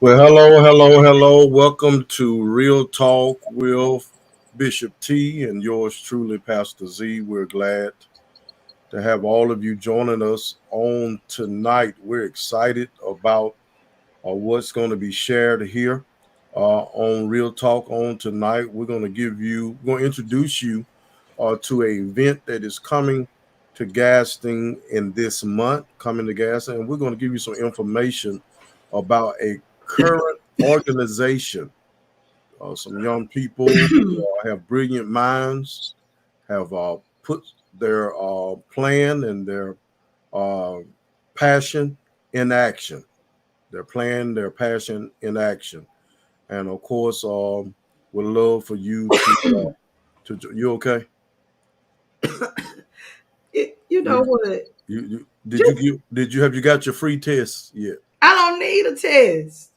Well, hello. Welcome to Real Talk with Bishop T and yours truly, Pastor Z. We're glad to have all of you joining us on tonight. We're excited about what's going to be shared here on Real Talk on tonight. We're going to introduce you to an event that is coming to Gaston in this month, and we're going to give you some information about a current organization. Some young people who have brilliant minds have put their plan and their uh, passion in action. Their plan, their passion in action, and of course, would love for you to. You okay? You know You, what? did you have you got your free test yet? I don't need a test.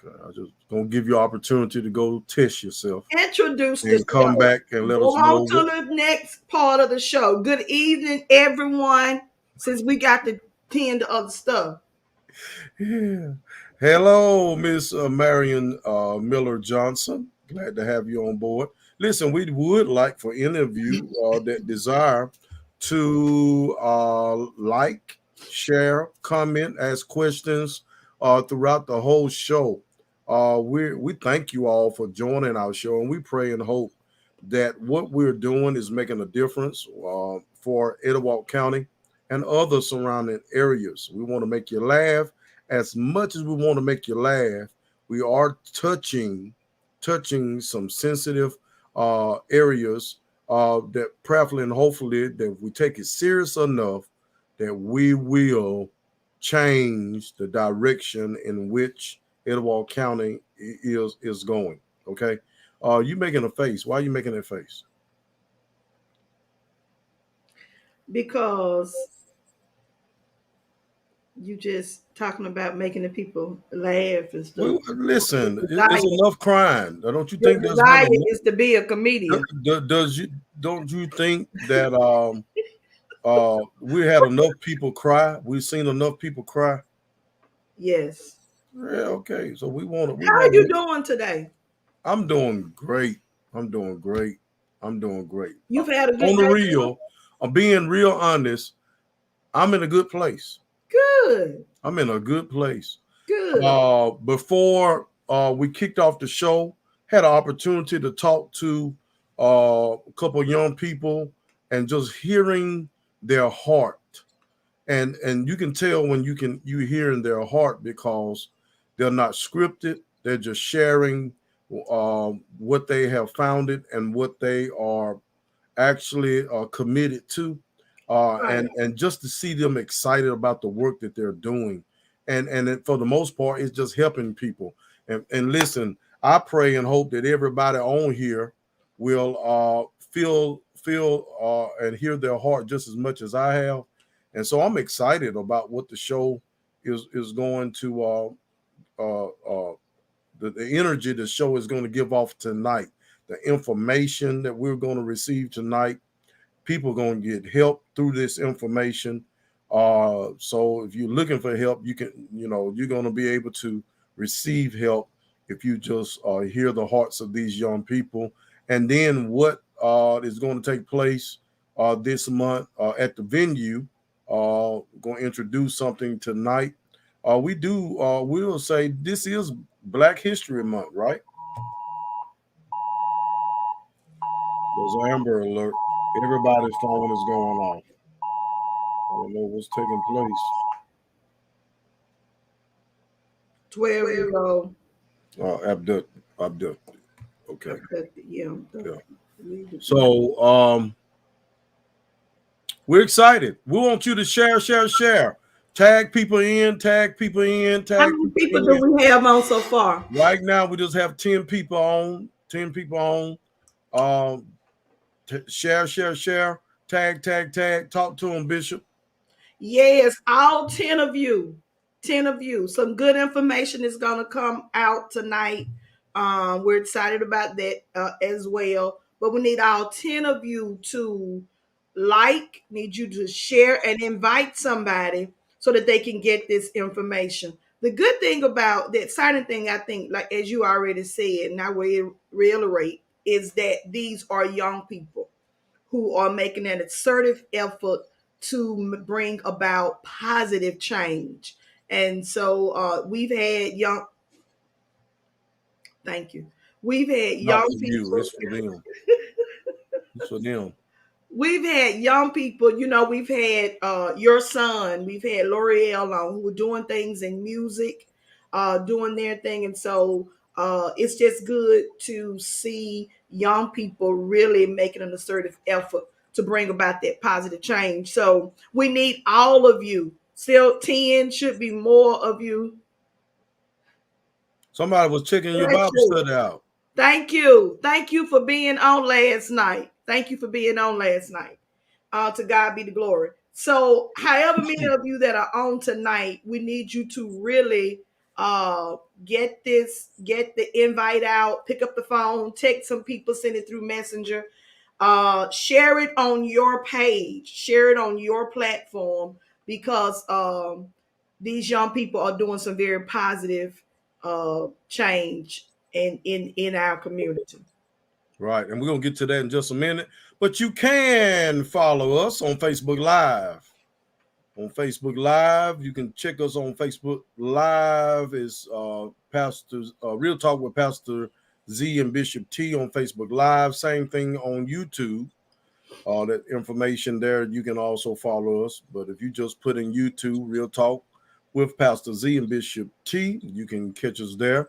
Okay, I just gonna give you opportunity to go test yourself Introduce the and come show. back and let Go us know on what. to the next part of the show. Good evening, everyone. Since we got to tend to other stuff. Yeah. Hello, Miss Marion Miller Johnson. Glad to have you on board. Listen, we would like for any of you that desire to like, share, comment, ask questions throughout the whole show. We thank you all for joining our show, and we pray and hope that what we're doing is making a difference for Etowah County and other surrounding areas. We want to make you laugh as much as we want to make you laugh. We are touching some sensitive areas that prayerfully and hopefully that if we take it serious enough that we will change the direction in which Etowah County is going. Okay. You making a face. Why are you making that face? Because you just talking about making the people laugh and stuff. Well, listen, The it's desire, enough crying. Don't you the think there's not desire enough? is to be a comedian. Does you don't you think that we had enough people cry? We've seen enough people cry. Yes. Yeah, okay. So we How are want you to. doing today? I'm doing great. I'm doing great. I'm doing great. You've had a good On the day. real, I'm being real honest. I'm in a good place. Good. I'm in a good place. Good. Before we kicked off the show, had an opportunity to talk to a couple of young people and just hearing their heart. And you can tell when you hear in their heart because they're not scripted. They're just sharing what they have founded and what they are actually committed to, Right. and just to see them excited about the work that they're doing, and for the most part, it's just helping people. And listen, I pray and hope that everybody on here will feel and hear their heart just as much as I have, and so I'm excited about what the show is going to the energy the show is going to give off tonight, the information that we're going to receive tonight. People are going to get help through this information. So if you're looking for help, you're going to be able to receive help if you just hear the hearts of these young people. And then what is going to take place this month at the venue? Going to introduce something tonight. We'll say this is Black History Month, right? There's an Amber Alert. Everybody's phone is going off. I don't know what's taking place. 12-year old. Abduct. Okay. Abducted. Yeah. Yeah. So we're excited. We want you to share. Tag people in, tag people in, How tag many people people do in. we have on so far? Right now, we just have 10 people on. 10 people on. Um, share. Tag. Talk to them, Bishop. Yes, all 10 of you. 10 of you. Some good information is going to come out tonight. We're excited about that as well. But we need all 10 of you to need you to share and invite somebody so that they can get this information. The good thing about the exciting thing, I think, like as you already said, and I will reiterate, is that these are young people who are making an assertive effort to bring about positive change. And so we've had young, thank you. We've had Not young for you. people. It's for them. It's for them. We've had young people, we've had your son, we've had L'Oreal on who were doing things in music, doing their thing. And so it's just good to see young people really making an assertive effort to bring about that positive change. So we need all of you. Still 10, should be more of you. Somebody was checking your Thank Bible you. study out. Thank you. Thank you for being on last night. Thank you for being on last night. To God be the glory. So, however many of you that are on tonight, we need you to really get the invite out, pick up the phone, text some people, send it through Messenger, share it on your page, share it on your platform, because these young people are doing some very positive change in our community. Right. And we're going to get to that in just a minute. But you can follow us on Facebook Live. On Facebook Live, you can check us on Facebook Live. Is Pastor Real Talk with Pastor Z and Bishop T on Facebook Live. Same thing on YouTube. That information there, you can also follow us. But if you just put in YouTube Real Talk with Pastor Z and Bishop T, you can catch us there.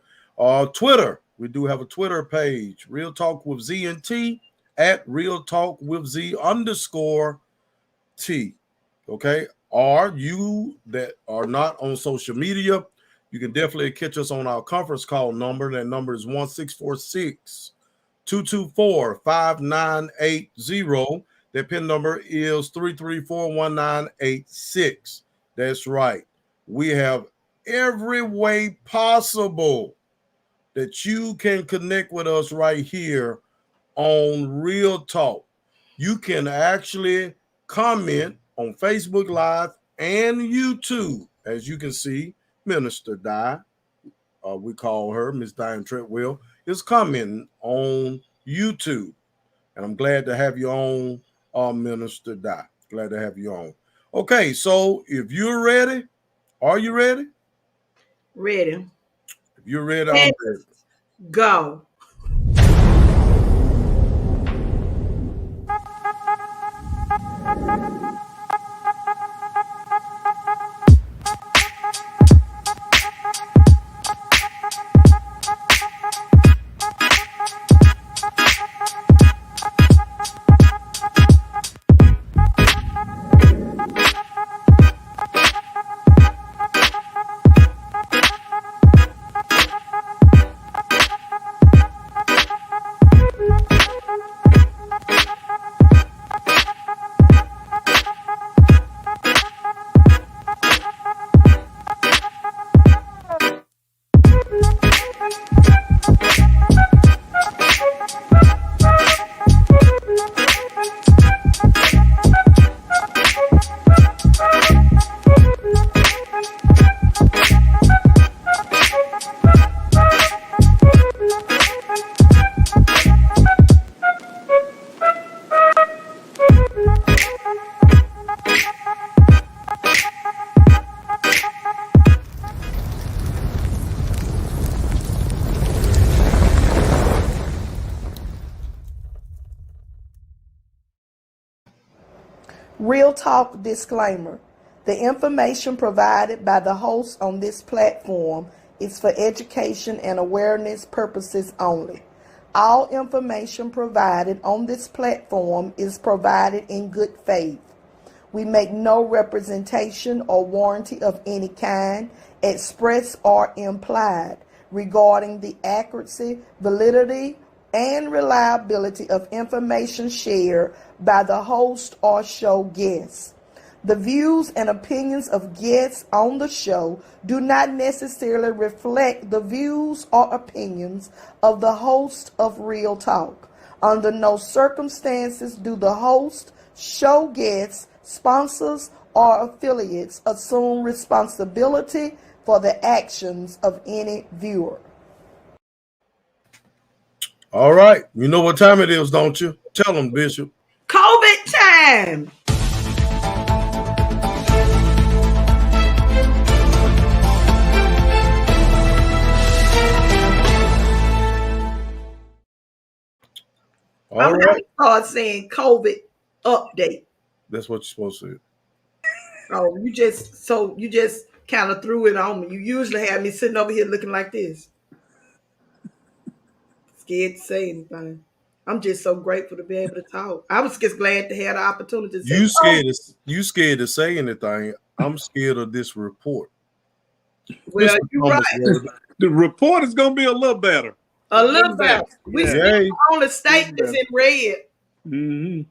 Twitter, we do have a Twitter page, Real Talk with Z and T, at Real Talk with Z _ T. Okay. Or you that are not on social media, you can definitely catch us on our conference call number. That number is 1646 224 5980. That PIN number is 3341986. That's right. We have every way possible that you can connect with us right here on Real Talk. You can actually comment on Facebook Live and YouTube. As you can see, Minister Di, we call her Miss Diane Treadwell, is commenting on YouTube. And I'm glad to have you on, Minister Di. Glad to have you on. Okay, so if you're ready, are you ready? Ready? If you're ready, I'm Let's ready. go. Real Talk disclaimer. The information provided by the host on this platform is for education and awareness purposes only. All information provided on this platform is provided in good faith. We make no representation or warranty of any kind, express or implied, regarding the accuracy, validity, and reliability of information shared by the host or show guests. The views and opinions of guests on the show do not necessarily reflect the views or opinions of the host of Real Talk. Under no circumstances do the host, show guests, sponsors, or affiliates assume responsibility for the actions of any viewer. All right. You know what time it is, don't you? Tell them, Bishop. COVID time. All I'm right. going to start saying COVID update. That's what you're supposed to say. Oh, you just kind of threw it on me. You usually have me sitting over here looking like this, scared to say anything. I'm just so grateful to be able to talk. I was just glad to have the opportunity to say, "Oh, You scared to say anything. I'm scared of this report. well, Mr. you're right, Thomas Word. The report is going to be a little better. a little better." We Yeah. still Yay. on the state that's in red. Mm-hmm.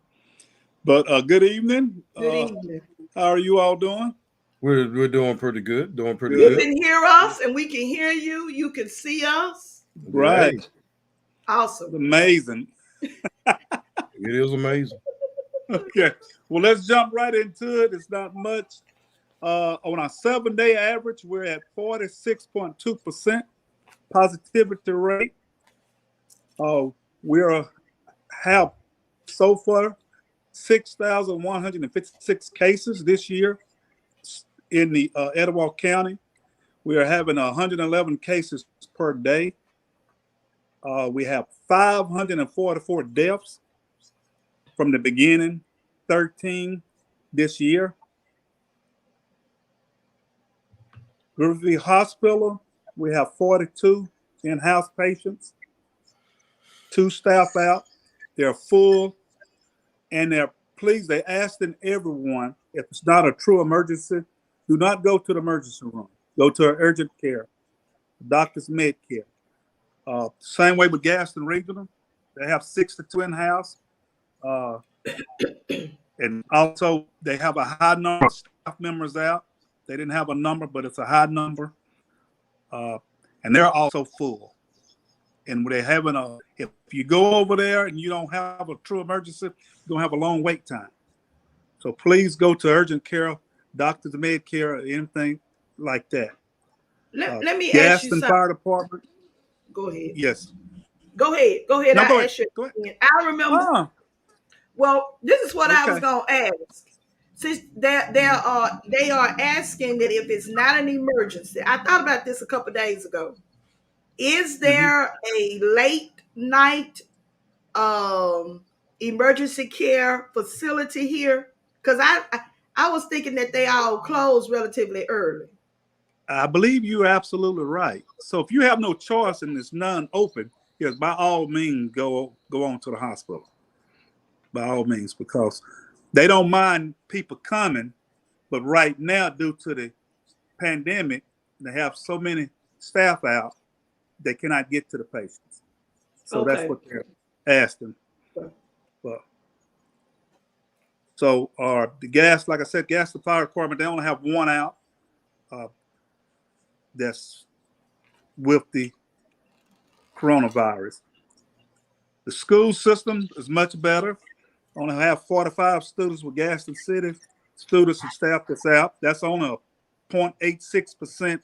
But good evening. Good evening. How are you all doing? We're doing pretty good. Doing pretty You good. can hear us, and we can hear you. You can see us. Right. Hey, Awesome. Amazing. it is amazing. Okay. Well, let's jump right into it. It's not much. On our 7-day average, we're at 46.2% positivity rate. We have so far 6,156 cases this year in the Etowah County. We are having 111 cases per day. We have 544 deaths from the beginning, 13 this year. Griffith Hospital, we have 42 in-house patients, 2 staff out. They're full, and they're asking everyone, if it's not a true emergency, do not go to the emergency room. Go to urgent care, doctor's med care. Same way with Gaston Regional. They have 62 in-house. And also, they have a high number of staff members out. They didn't have a number, but it's a high number. And they're also full. And they're having if you go over there and you don't have a true emergency, you're going to have a long wait time. So please go to urgent care, doctor's med care, or anything like that. Let me ask you Gaston something. Fire Department. Go ahead. Yes. Go ahead. No, I'll ask you. Go ahead. I remember. Well, this is what I was going to ask. Since they are asking that if it's not an emergency, I thought about this a couple of days ago. Is there a late night emergency care facility here? Because I was thinking that they all closed relatively early. I believe you're absolutely right. So if you have no choice and there's none open, yes, by all means, go on to the hospital. By all means, because they don't mind people coming, but right now, due to the pandemic, they have so many staff out, they cannot get to the patients. So that's what they're asking. But, so the gas, like I said, Gaston Fire Department, they only have one out. That's with the coronavirus. The school system is much better. Only have 45 students with Gaston City students and staff that's out. That's on a 0.86%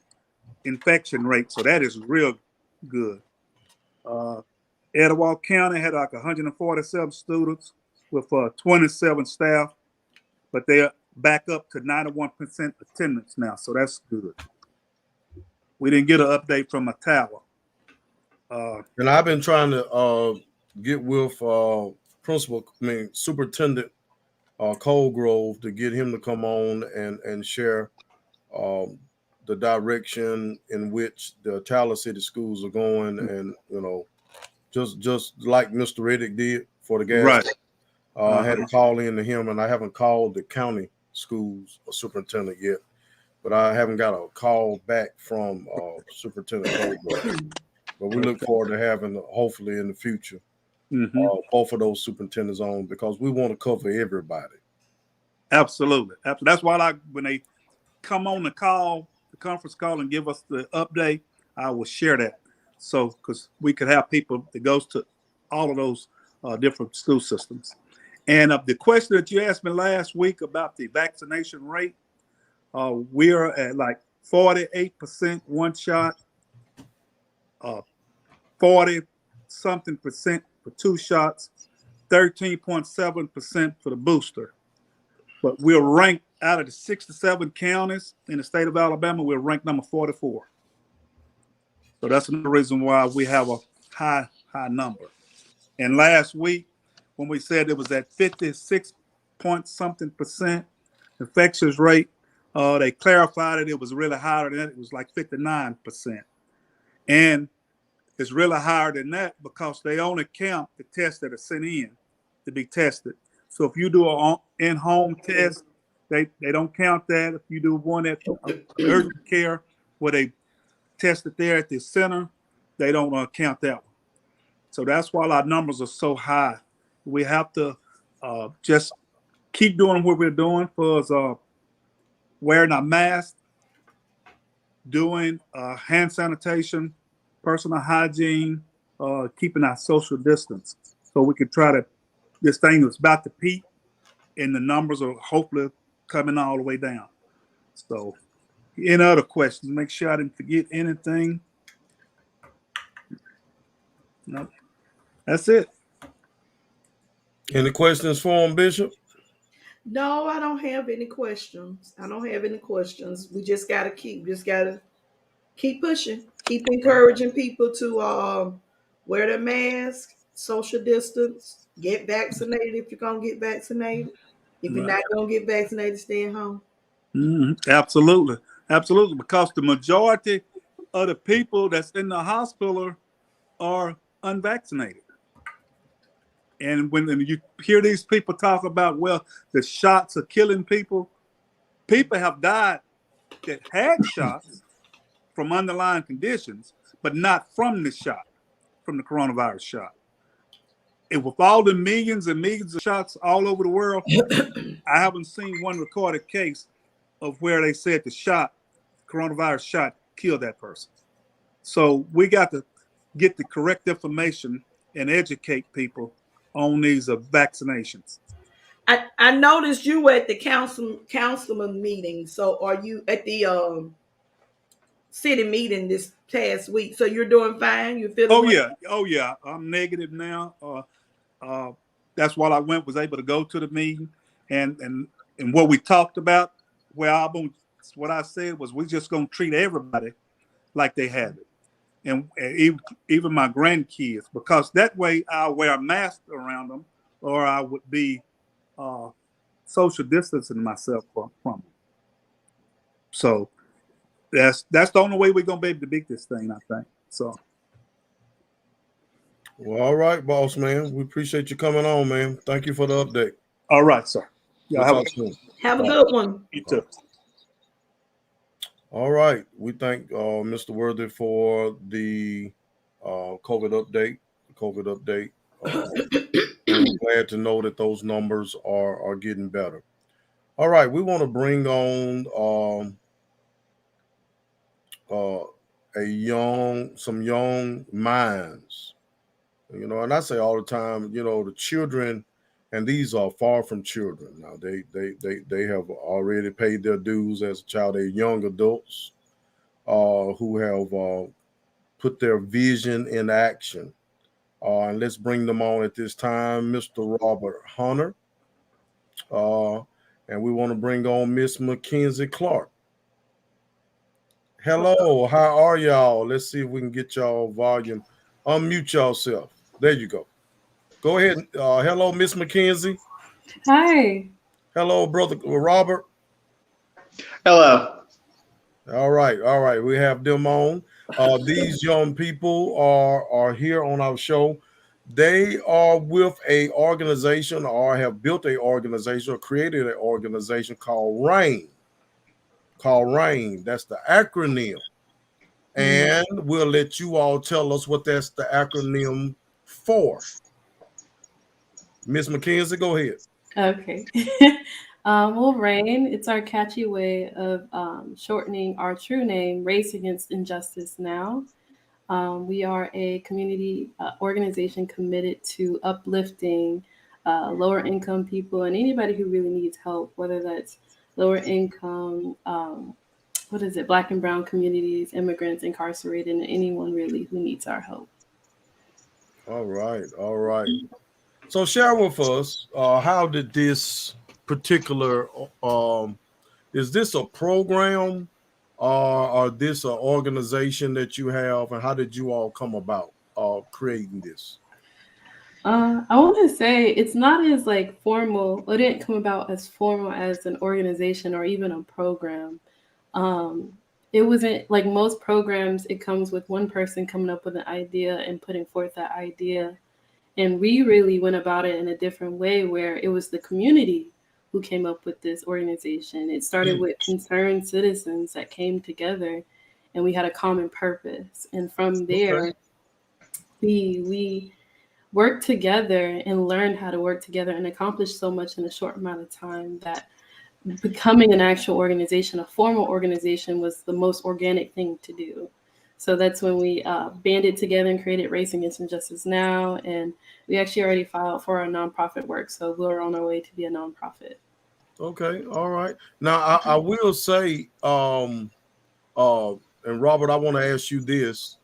infection rate. So that is real good. Etowah County had like 147 students with 27 staff, but they're back up to 91% attendance now. So that's good. We didn't get an update from Etowah. And I've been trying to get with Superintendent Colgrove to get him to come on and share the direction in which the Tyler City schools are going, and just like Mr. Reddick did for the gas. Right. I had to call in to him, and I haven't called the county schools superintendent yet, but I haven't got a call back from Superintendent Colgrove. But we look forward to having, hopefully in the future, both of those superintendents on, because we want to cover everybody. Absolutely. That's why when they come on the conference call and give us the update, I will share that. So, because we could have people that goes to all of those different school systems. And the question that you asked me last week about the vaccination rate, we are at like 48% one shot, 40 something percent for two shots, 13.7% for the booster. But we're ranked out of the 67 counties in the state of Alabama, we're ranked number 44. So that's another reason why we have a high number. And last week, when we said it was at 56 point something percent infectious rate, they clarified it was really higher than that. It was like 59%. And it's really higher than that because they only count the tests that are sent in to be tested. So if you do an in-home test, they don't count that. If you do one at urgent care where they test it there at the center, they don't count that one. So that's why our numbers are so high. We have to just keep doing what we're doing for us, wearing our mask, doing hand sanitation, personal hygiene, keeping our social distance. So we can try to, this thing is about to peak and the numbers are hopefully coming all the way down. So any other questions? Make sure I didn't forget anything. No, that's it. Any questions for him, Bishop? No, I don't have any questions. I don't have any questions. We just gotta keep pushing, keep encouraging people to wear their mask, social distance, get vaccinated if you're gonna get vaccinated. If you're not gonna get vaccinated, stay at home. Absolutely, absolutely. Because the majority of the people that's in the hospital are unvaccinated. And when you hear these people talk about, well, the shots are killing people, people have died that had shots from underlying conditions, but not from the shot, from the coronavirus shot. And with all the millions and millions of shots all over the world, I haven't seen one recorded case of where they said the coronavirus shot, killed that person. So we got to get the correct information and educate people on these vaccinations. I noticed you were at the councilman meeting. So are you at the city meeting this past week? So you're doing fine. You're feeling well? Oh yeah. I'm negative now. That's why I was able to go to the meeting, and what we talked about. What I said was we're just gonna treat everybody like they have it, and even my grandkids, because that way I'll wear a mask around them, or I would be social distancing myself from them. So that's the only way we're gonna be able to beat this thing, I think. So. Well, all right, boss man. We appreciate you coming on, man. Thank you for the update. All right, sir. We'll talk soon. Have a good one. You too. All right. We thank Mr. Worthy for the COVID update. We're glad to know that those numbers are getting better. All right. We want to bring on some young minds. And I say all the time, the children, and these are far from children. Now they have already paid their dues as a child. They're young adults who have put their vision in action. And let's bring them on at this time, Mr. Robert Hunter. And we want to bring on Miss Mackenzie Clark. Hello, how are y'all? Let's see if we can get y'all volume. Unmute yourself. There you go. Go ahead. Hello, Miss Mackenzie. Hi. Hello, brother Robert. Hello. All right. We have them on. These young people are here on our show. They are with a organization, or have built a organization, or created an organization called RAIN. That's the acronym. And we'll let you all tell us what that's the acronym for. Miss Mackenzie, go ahead. Okay. Well, RAIN, it's our catchy way of shortening our true name, Race Against Injustice Now. We are a community organization committed to uplifting lower income people and anybody who really needs help, whether that's lower income, Black and brown communities, immigrants, incarcerated, and anyone really who needs our help. All right, all right. So share with us, how did this particular, is this a program, or this an organization that you have, and how did you all come about creating this? I want to say it's not as like formal. It didn't come about as formal as an organization or even a program. Um, it wasn't like most programs. It comes with one person coming up with an idea and putting forth that idea. And we really went about it in a different way where it was the community who came up with this organization. It started with concerned citizens that came together and we had a common purpose. And from Okay. there, we worked together and learned how to work together and accomplish so much in a short amount of time that becoming an actual organization, a formal organization, was the most organic thing to do. So that's when we banded together and created Race Against Injustice Now. And we actually already filed for our nonprofit work. So we're on our way to be a nonprofit. Okay, all right. Now I will say, and Robert, I want to ask you this.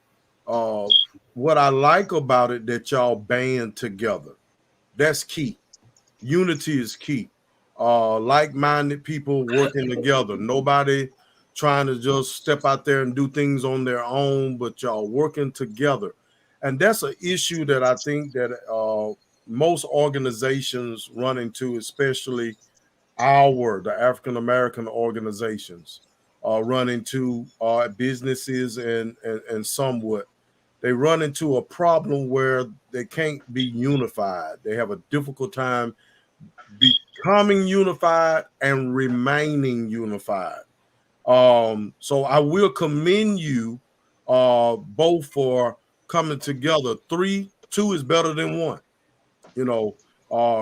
Uh, what I like about it that y'all band together. That's key. Unity is key. Like-minded people working together. Nobody trying to just step out there and do things on their own, but y'all working together. And that's an issue that I think that most organizations run into, especially the African American organizations, run into businesses and somewhat. They run into a problem where they can't be unified. They have a difficult time becoming unified and remaining unified. So I will commend you both for coming together. Two is better than one. You know,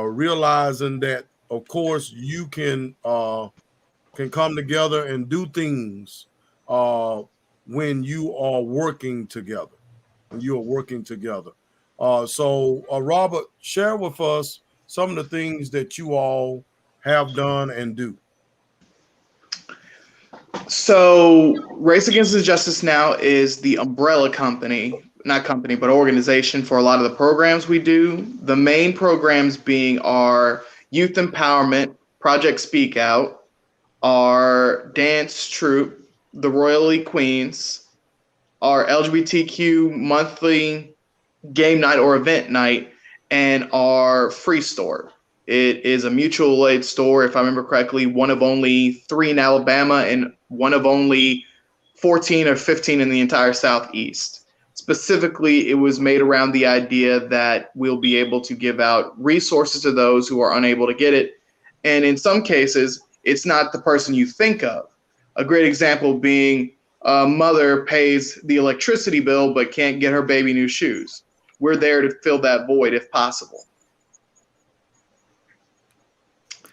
realizing that, of course, you can come together and do things when you are working together. When you are working together. So, Robert, share with us some of the things that you all have done and do. So, Race Against Injustice Now is the umbrella company, not company, but organization for a lot of the programs we do. The main programs being our youth empowerment, Project Speak Out, our dance troupe, the Royally Queens, our LGBTQ monthly game night or event night, and our free store. It is a mutual aid store, if I remember correctly, one of only 3 in Alabama and one of only 14 or 15 in the entire Southeast. Specifically, it was made around the idea that we'll be able to give out resources to those who are unable to get it. And in some cases, it's not the person you think of. A great example being a mother pays the electricity bill but can't get her baby new shoes. We're there to fill that void if possible.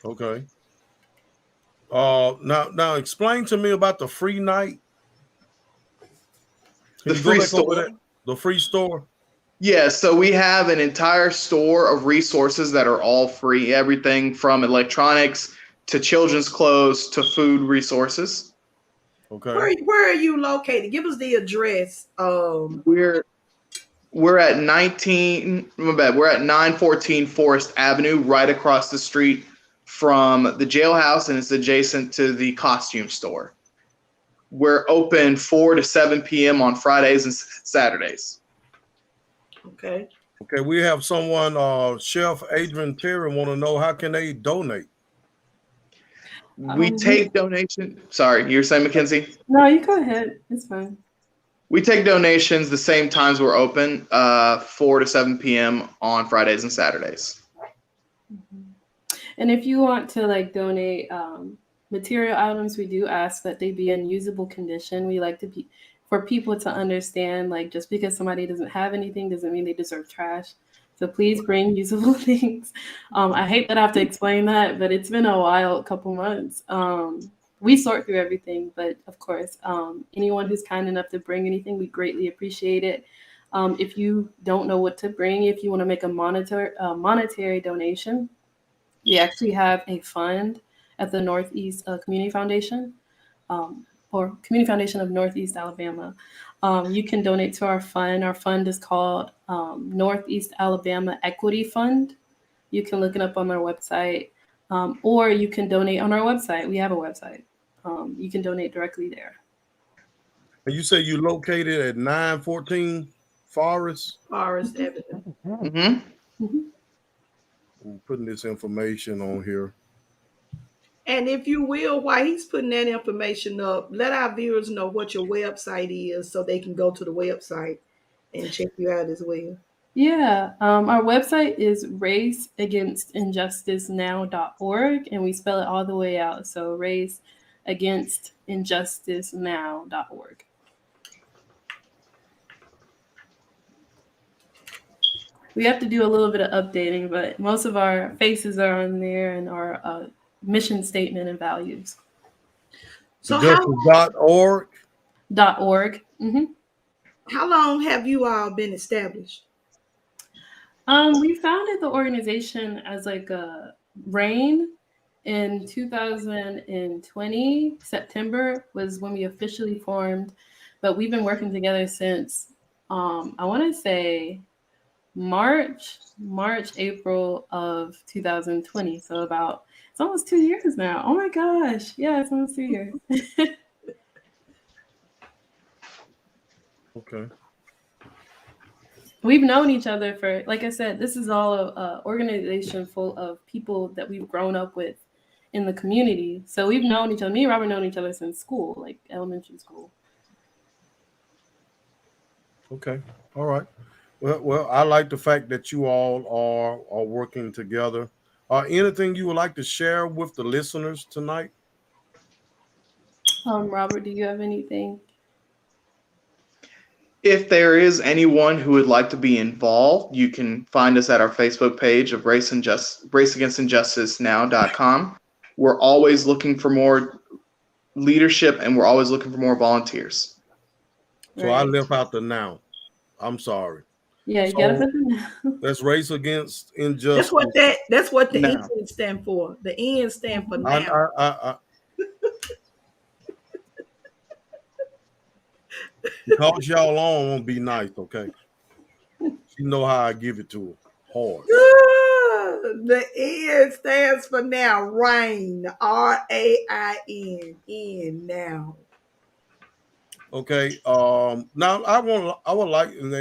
Okay. Now explain to me about the free night. Can The you go free back over store. that? The free store. Yeah, so we have an entire store of resources that are all free, everything from electronics to children's clothes to food resources. Okay. Where are you located? Give us the address. We're we're at 19, my bad, we're at 914 Forest Avenue, right across the street from the jailhouse, and it's adjacent to the costume store. We're open 4 to 7 p.m. on Fridays and Saturdays. Okay. Okay. We have someone, Chef Adrian Terry, want to know how can they donate. We take donations. Sorry, you were saying, Mackenzie? No, you go ahead. It's fine. We take donations the same times we're open, 4 to 7 p.m. on Fridays and Saturdays. And if you want to like donate material items, we do ask that they be in usable condition. We like to be for people to understand like just because somebody doesn't have anything doesn't mean they deserve trash. So please bring usable things. I hate that I have to explain that, but it's been a while, a couple months. We sort through everything, but of course, anyone who's kind enough to bring anything, we greatly appreciate it. If you don't know what to bring, if you want to make a monetary donation, we actually have a fund at the Northeast Community Foundation. or Community Foundation of Northeast Alabama. You can donate to our fund. Our fund is called Northeast Alabama Equity Fund. You can look it up on our website, or you can donate on our website. We have a website. You can donate directly there. And you say you located at 914 Forest? Forest Avenue. Mm-hmm. I'm putting this information on here. And if you will, while he's putting that information up, let our viewers know what your website is so they can go to the website and check you out as well. Yeah, our website is raceagainstinjusticenow.org, and we spell it all the way out. So raceagainstinjusticenow.org. We have to do a little bit of updating, but most of our faces are on there and our mission statement and values. So Justice.org? .org. Mm-hmm. how long have you all been established? We founded the organization as like a RAIN in 2020. September was when we officially formed, but we've been working together since I want to say March, April of 2020. So it's almost 2 years now. Oh my gosh. Yeah, it's almost 2 years. Okay. We've known each other for, like I said, this is all an organization full of people that we've grown up with in the community. So we've known each other. Me and Robert known each other since school, like elementary school. Okay. All right. Well, I like the fact that you all are working together. Anything you would like to share with the listeners tonight? Robert, do you have anything? If there is anyone who would like to be involved, you can find us at our Facebook page of raceagainstinjusticenow.com. We're always looking for more leadership and we're always looking for more volunteers. So I left out the now. I'm sorry. Yeah, you gotta put the now. That's Race Against Injustice. That's what the Now. N stand for. The N stand for now. Because y'all on, won't be nice, okay? You know how I give it to her. Hard. The N stands for now. RAIN. RAIN. N now. Okay. Now I would like, and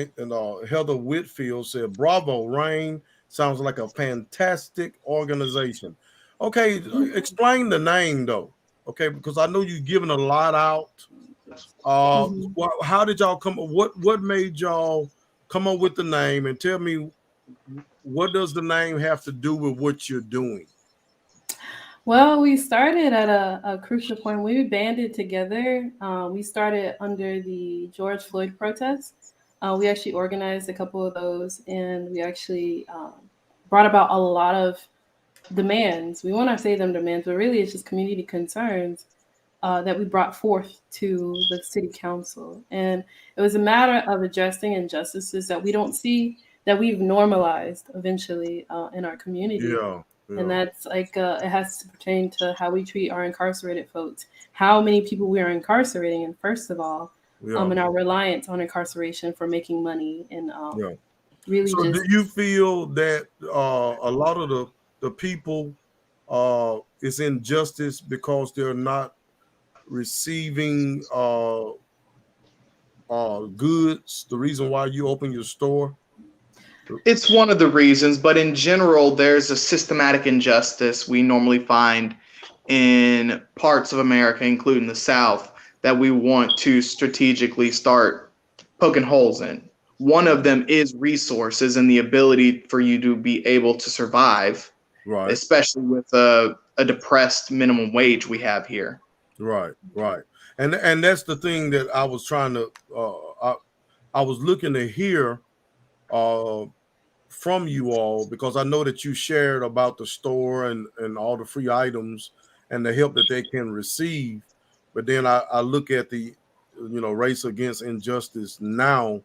Heather Whitfield said, "Bravo, RAIN sounds like a fantastic organization." Okay, explain the name though. Okay, because I know you've given a lot out. How did y'all come? What made y'all come up with the name? And tell me, what does the name have to do with what you're doing? Well, we started at a crucial point. We banded together. We started under the George Floyd protests. We actually organized a couple of those, and we actually brought about a lot of demands. We want to say them demands, but really it's just community concerns that we brought forth to the city council. And it was a matter of addressing injustices that we don't see, that we've normalized eventually in our community. Yeah. And that's like, it has to pertain to how we treat our incarcerated folks, how many people we are incarcerating, and first of all, and our reliance on incarceration for making money. And really so do you feel that a lot of the people is injustice because they're not receiving goods, the reason why you open your store? It's one of the reasons, but in general, there's a systematic injustice we normally find in parts of America, including the South, that we want to strategically start poking holes in. One of them is resources and the ability for you to be able to survive, right? Especially with a depressed minimum wage we have here. Right. And that's the thing that I was trying to, I was looking to hear from you all, because I know that you shared about the store and all the free items and the help that they can receive. But then I look at the, Race Against Injustice Now.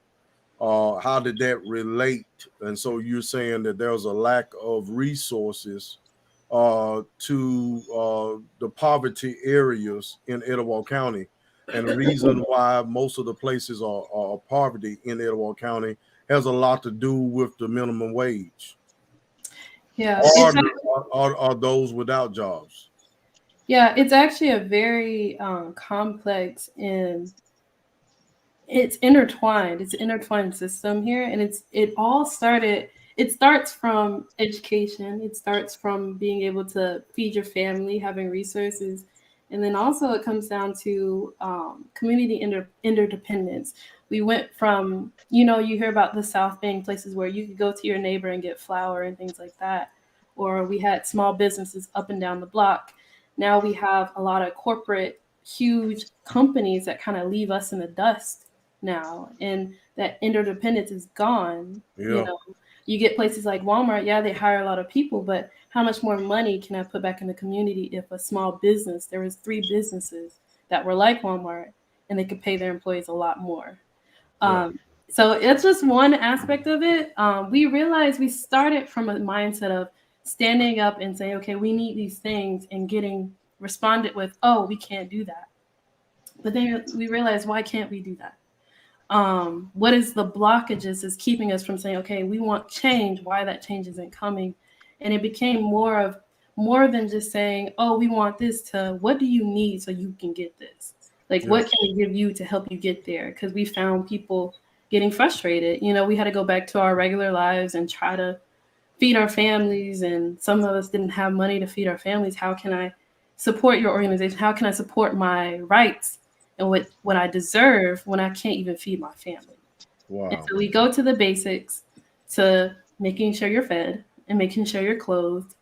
How did that relate? And so you're saying that there's a lack of resources to the poverty areas in Etowah County. And the reason why most of the places are poverty in Etowah County has a lot to do with the minimum wage, Yeah, or, it's or those without jobs. yeah, it's actually a very complex and it's intertwined. It's an intertwined system here, and it all started. It starts from education. It starts from being able to feed your family, having resources, and then also it comes down to community interdependence. We went from you hear about the South being places where you could go to your neighbor and get flour and things like that, or we had small businesses up and down the block. Now we have a lot of corporate, huge companies that kind of leave us in the dust now, and that interdependence is gone. Yeah, You get places like Walmart, yeah, they hire a lot of people, but how much more money can I put back in the community if a small business, there was 3 businesses that were like Walmart and they could pay their employees a lot more. yeah. So it's just one aspect of it. We realized we started from a mindset of standing up and saying, okay, we need these things, and getting responded with, oh, we can't do that. But then we realized, why can't we do that? What is the blockages is keeping us from saying, okay, we want change, why that change isn't coming? And it became more than just saying, oh, we want this, to what do you need so you can get this? Like, Yeah. what can we give you to help you get there? Because we found people getting frustrated. We had to go back to our regular lives and try to feed our families, and some of us didn't have money to feed our families. How can I support your organization? How can I support my rights and what I deserve when I can't even feed my family? And Wow. so we go to the basics, to making sure you're fed and making sure you're clothed.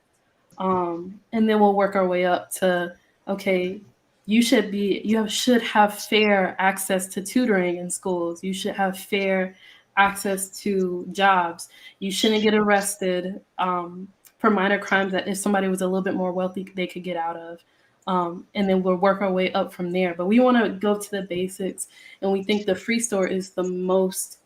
And then we'll work our way up to, okay, you should have fair access to tutoring in schools. You should have fair access to jobs. You shouldn't get arrested for minor crimes that if somebody was a little bit more wealthy, they could get out of. And then we'll work our way up from there. But we want to go to the basics, and we think the free store is the most,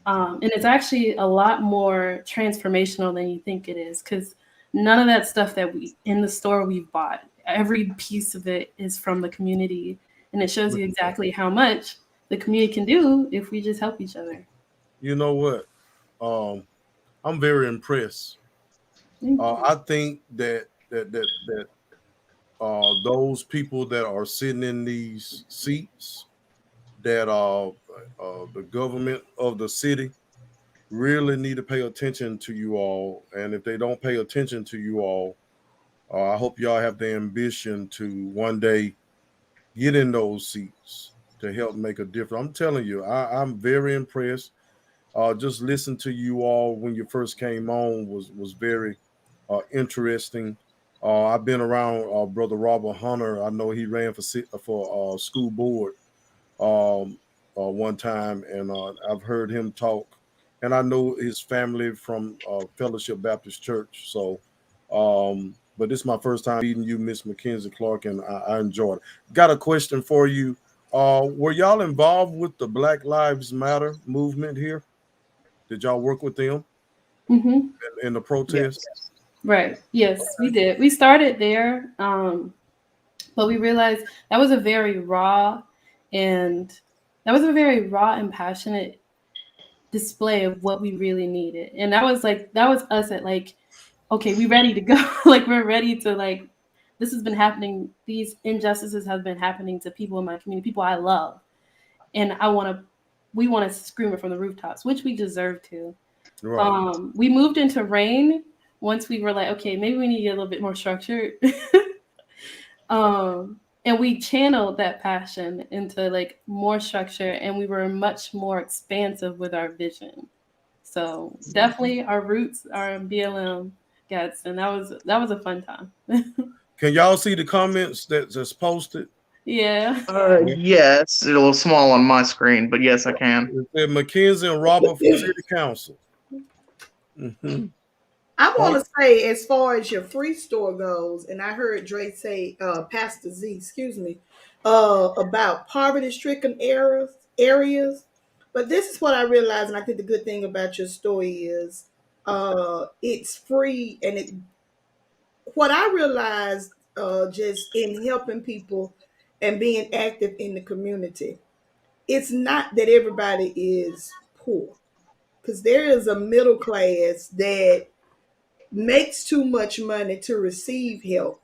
and it's actually a lot more transformational than you think it is, because none of that stuff that we in the store we've bought, every piece of it is from the community, and it shows you exactly how much the community can do if we just help each other. You know what? Um, I'm very impressed. Thank you. I think that those people that are sitting in these seats, that the government of the city really need to pay attention to you all. And if they don't pay attention to you all, I hope y'all have the ambition to one day get in those seats to help make a difference. I'm telling you, I'm very impressed. Just listen to you all when you first came on was very interesting. I've been around Brother Robert Hunter. I know he ran for school board one time, and I've heard him talk, and I know his family from Fellowship Baptist Church. So, but this is my first time meeting you, Miss Mackenzie Clark, and I enjoyed it. Got a question for you. Were y'all involved with the Black Lives Matter movement here? Did y'all work with them Hmm. in the Yeah. protest? Right. Yes, we did. We started there, but we realized that was a very and raw and passionate display of what we really needed. And that was us at, like, okay, we ready to go. Like, we're ready to, like, this has been happening. These injustices have been happening to people in my community, people I love. And we want to scream it from the rooftops, which we deserve to. Right. We moved into rain once we were like, okay, maybe we need to get a little bit more structured. And we channeled that passion into, like, more structure, and we were much more expansive with our vision. So definitely our roots are in BLM gets, and that was a fun time. Can y'all see the comments that's posted? Yeah. Yes, a little small on my screen, but yes, I can. It said Mackenzie and Robert for City Council. Hmm. I Oh, want to say, as far as your free store goes, and I heard Dre say, Pastor Z, excuse me, about poverty-stricken areas. But this is what I realized, and I think the good thing about your story is, it's free, and what I realized, just in helping people and being active in the community. It's not that everybody is poor, because there is a middle class that makes too much money to receive help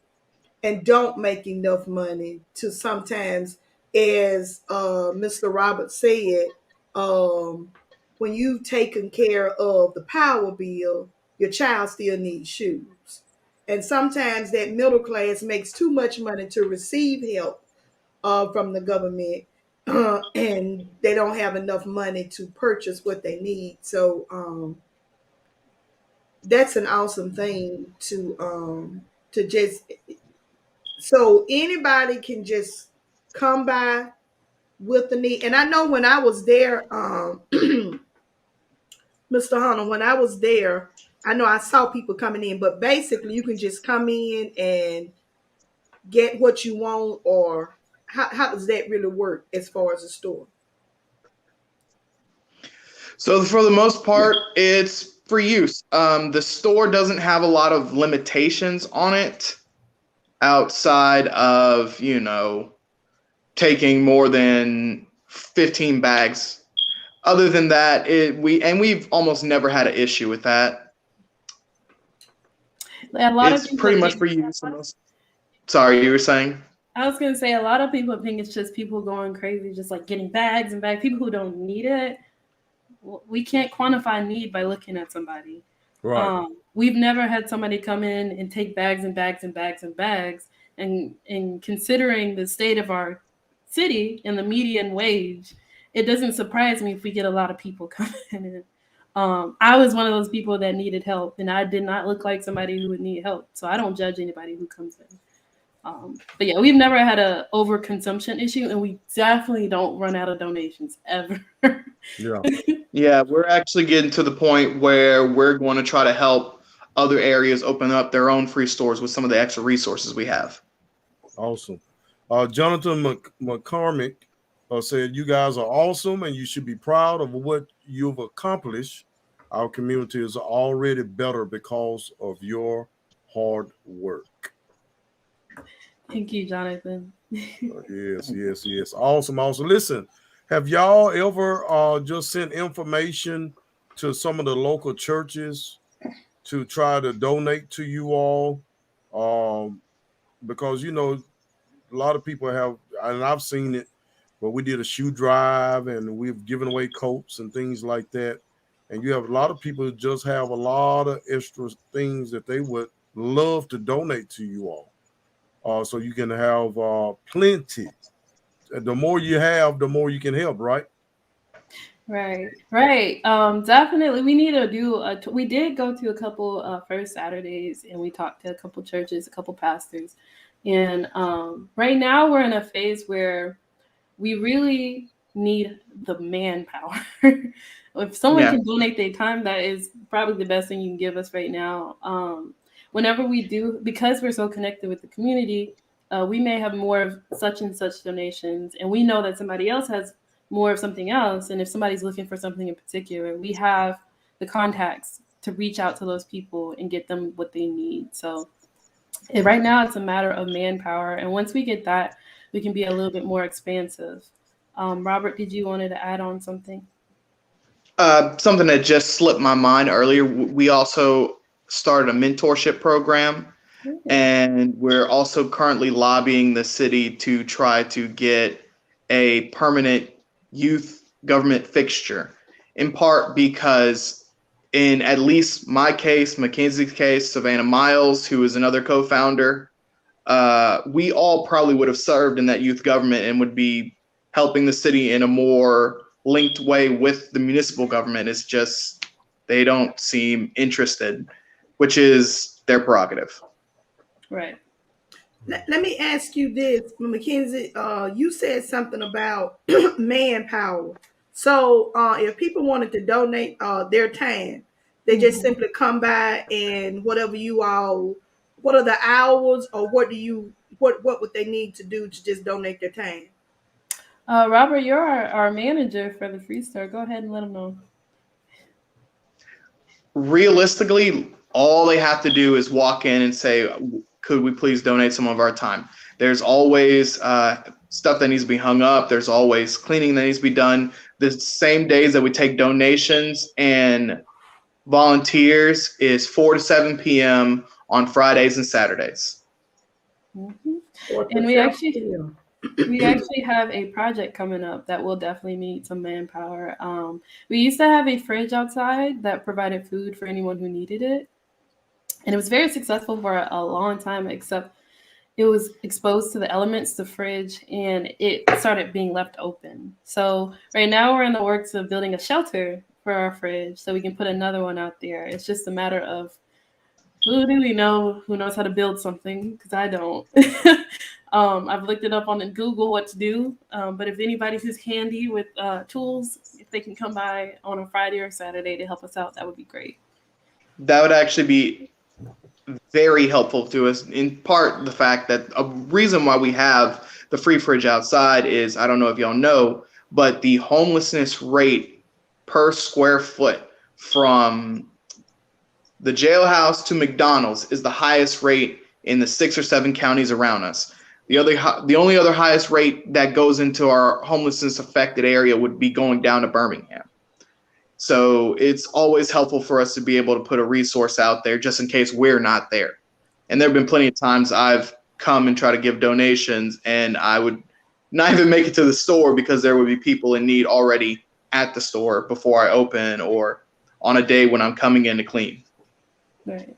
and don't make enough money to sometimes, as Mr. Robert said, um, when you've taken care of the power bill, your child still needs shoes. And sometimes that middle class makes too much money to receive help from the government, and they don't have enough money to purchase what they need. So that's an awesome thing to just, so anybody can just come by with the need. And I know when I was there, Mr. Hunter, when I was there, I know I saw people coming in, but basically you can just come in and get what you want, or how does that really work as far as the store? So for the most part, it's free use. The store doesn't have a lot of limitations on it outside of, taking more than 15 bags. Other than that, we've almost never had an issue with that. A lot of It's people pretty much for use. Sorry, you were saying? I was gonna say a lot of people think it's just people going crazy, just like getting bags and bags. People who don't need it. We can't quantify need by looking at somebody. Right. We've never had somebody come in and take bags and bags and bags and bags. And considering the state of our city and the median wage, it doesn't surprise me if we get a lot of people coming in. I was one of those people that needed help, and I did not look like somebody who would need help. So I don't judge anybody who comes in. But yeah, we've never had a overconsumption issue, and we definitely don't run out of donations ever. Yeah. Yeah, we're actually getting to the point where we're going to try to help other areas open up their own free stores with some of the extra resources we have. Awesome. Jonathan McCormick said, you guys are awesome and you should be proud of what you've accomplished. Our community is already better because of your hard work. Thank you, Jonathan. Yes. Awesome. Listen, have y'all ever just sent information to some of the local churches to try to donate to you all? Because, a lot of people have, and I've seen it, but we did a shoe drive and we've given away coats and things like that. And you have a lot of people who just have a lot of extra things that they would love to donate to you all. So you can have plenty. The more you have, the more you can help, right? Right. Definitely, we need to do. We did go to a couple First Saturdays, and we talked to a couple churches, a couple pastors, and right now we're in a phase where we really need the manpower. If someone can donate their time, that is probably the best thing you can give us right now. Whenever we do, because we're so connected with the community, we may have more of such and such donations, and we know that somebody else has more of something else. And if somebody's looking for something in particular, we have the contacts to reach out to those people and get them what they need. So right now it's a matter of manpower. And once we get that, we can be a little bit more expansive. Robert, did you wanted to add on something? Something that just slipped my mind earlier. We also started a mentorship program, and we're also currently lobbying the city to try to get a permanent youth government fixture, in part because in at least my case, Mackenzie's case, Savannah Miles, who is another co-founder, we all probably would have served in that youth government and would be helping the city in a more linked way with the municipal government. It's just they don't seem interested, which is their prerogative. Right. Let me ask you this, Mackenzie. You said something about manpower. So if people wanted to donate their time, they just simply come by, and whatever you all, what are the hours, or what would they need to do to just donate their time? Robert, you're our manager for the Free Store. Go ahead and let them know. Realistically, all they have to do is walk in and say, could we please donate some of our time? There's always stuff that needs to be hung up. There's always cleaning that needs to be done. The same days that we take donations and volunteers is 4 to 7 p.m. on Fridays and Saturdays. And we actually have a project coming up that will definitely need some manpower. We used to have a fridge outside that provided food for anyone who needed it. And it was very successful for a long time, except it was exposed to the elements, the fridge, and it started being left open. So right now we're in the works of building a shelter for our fridge so we can put another one out there. It's just a matter of who do we know who knows how to build something, because I don't. I've looked it up on Google what to do, but if anybody who's handy with tools, if they can come by on a Friday or Saturday to help us out, that would be great. That would actually be very helpful to us. In part, the fact that a reason why we have the free fridge outside is, I don't know if y'all know, but the homelessness rate per square foot from the jailhouse to McDonald's is the highest rate in the 6 or 7 counties around us. The only other highest rate that goes into our homelessness affected area would be going down to Birmingham. So it's always helpful for us to be able to put a resource out there just in case we're not there. And there have been plenty of times I've come and try to give donations and I would not even make it to the store because there would be people in need already at the store before I open or on a day when I'm coming in to clean. Right.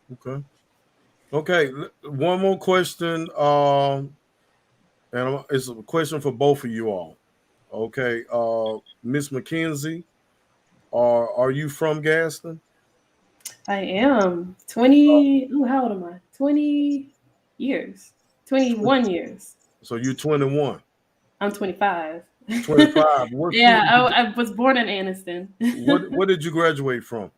Okay. One more question. And it's a question for both of you all. Okay. Miss McKenzie, are you from Gaston? I am 20. Ooh, how old am I? 20 years. 21 years. So you're 21. I'm 25. 25. Yeah, I was born in Anniston. What did you graduate from?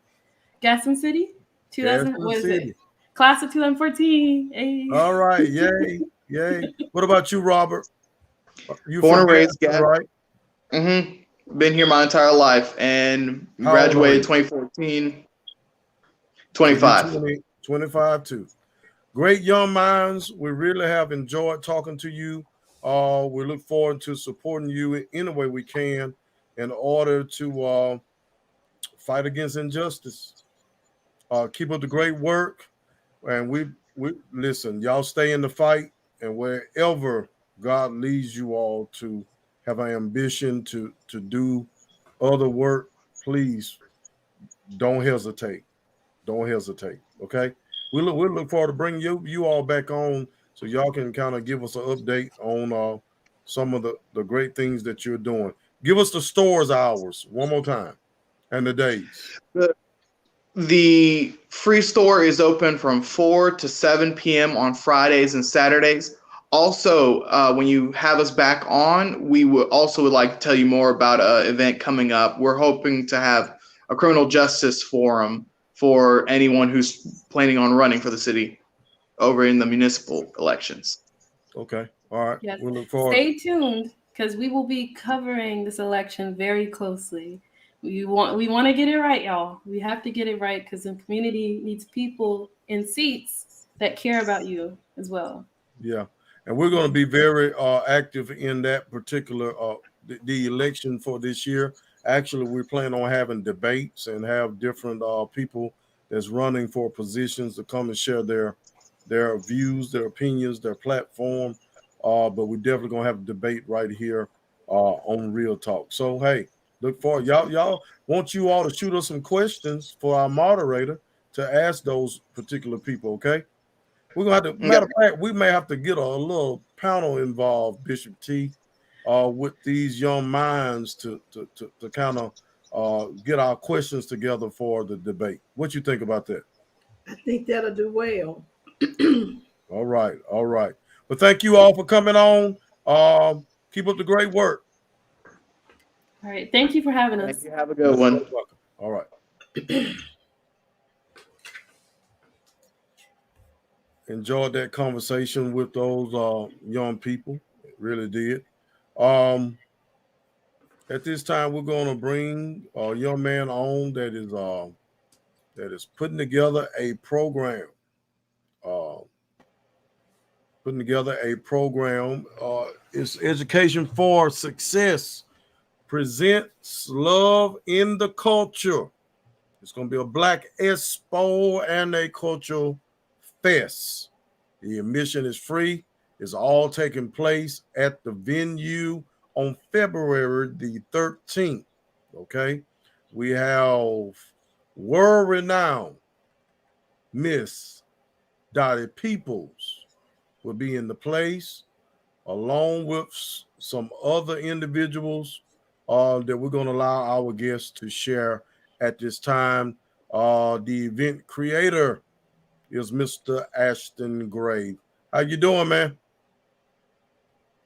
Gaston City? 2000. Gaston What is City. it? Class of 2014. Hey. All right. Yay. Yay. What about you, Robert? You Born from and raised Gaston, right? Mm-hmm. Been here my entire life and How old are graduated you? 2014. 25. So 25 too. Great young minds. We really have enjoyed talking to you. We look forward to supporting you in any way we can in order to fight against injustice. Keep up the great work, and we listen. Y'all stay in the fight, and wherever God leads you all to have an ambition to do other work, please don't hesitate. Don't hesitate. Okay. We look forward to bringing you all back on so y'all can kind of give us an update on some of the great things that you're doing. Give us the stores hours one more time and the days. The free store is open from 4 to 7 p.m. on Fridays and Saturdays. Also, when you have us back on, we would like to tell you more about an event coming up. We're hoping to have a criminal justice forum for anyone who's planning on running for the city over in the municipal elections. Okay. All right. Yes. We'll look forward. Stay tuned because we will be covering this election very closely. We want to get it right, y'all. We have to get it right because the community needs people in seats that care about you as well. Yeah. And we're going to be very active in that particular the election for this year. Actually, we plan on having debates and have different people that's running for positions to come and share their views, their opinions, their platform. But we're definitely going to have a debate right here on Real Talk. So, hey, look forward. Y'all want you all to shoot us some questions for our moderator to ask those particular people, okay? We're going to have to, matter of fact, we may have to get a little panel involved, Bishop T, with these young minds to kind of get our questions together for the debate. What you think about that? I think that'll do well. All right. All right. But thank you all for coming on. Keep up the great work. All right. Thank you for having us. Thank you. Have a good one. You're welcome. All right. Enjoyed that conversation with those young people. It really did. At this time, we're going to bring a young man on that is putting together a program. Putting together a program It's Education for Success presents Love in the Culture. It's going to be a Black Expo and a cultural fest. The admission is free. It's all taking place at the venue on February the 13th. Okay. We have world renowned Miss Dottie Peoples will be in the place, along with some other individuals that we're going to allow our guests to share at this time. The event creator is Mr. Ashton Gray. How you doing, man?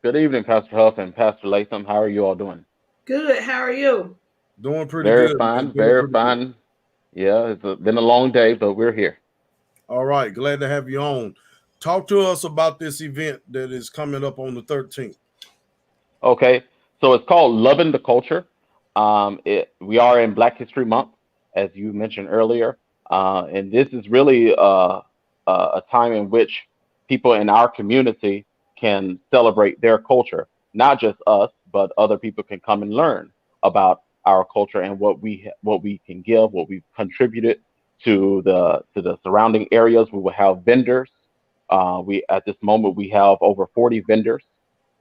Good evening, Pastor Huff and Pastor Latham. How are you all doing? Good. How are you? Doing pretty Very good, man. fine, Doing very pretty good. fine. Yeah, been a long day, but we're here. All right, glad to have you on. Talk to us about this event that is coming up on the 13th. Okay, so it's called Loving the Culture. We are in Black History Month, as you mentioned earlier, and this is really a time in which people in our community can celebrate their culture. Not just us, but other people can come and learn about our culture and what we can give, what we've contributed to the surrounding areas. We will have vendors. We at this moment we have over 40 vendors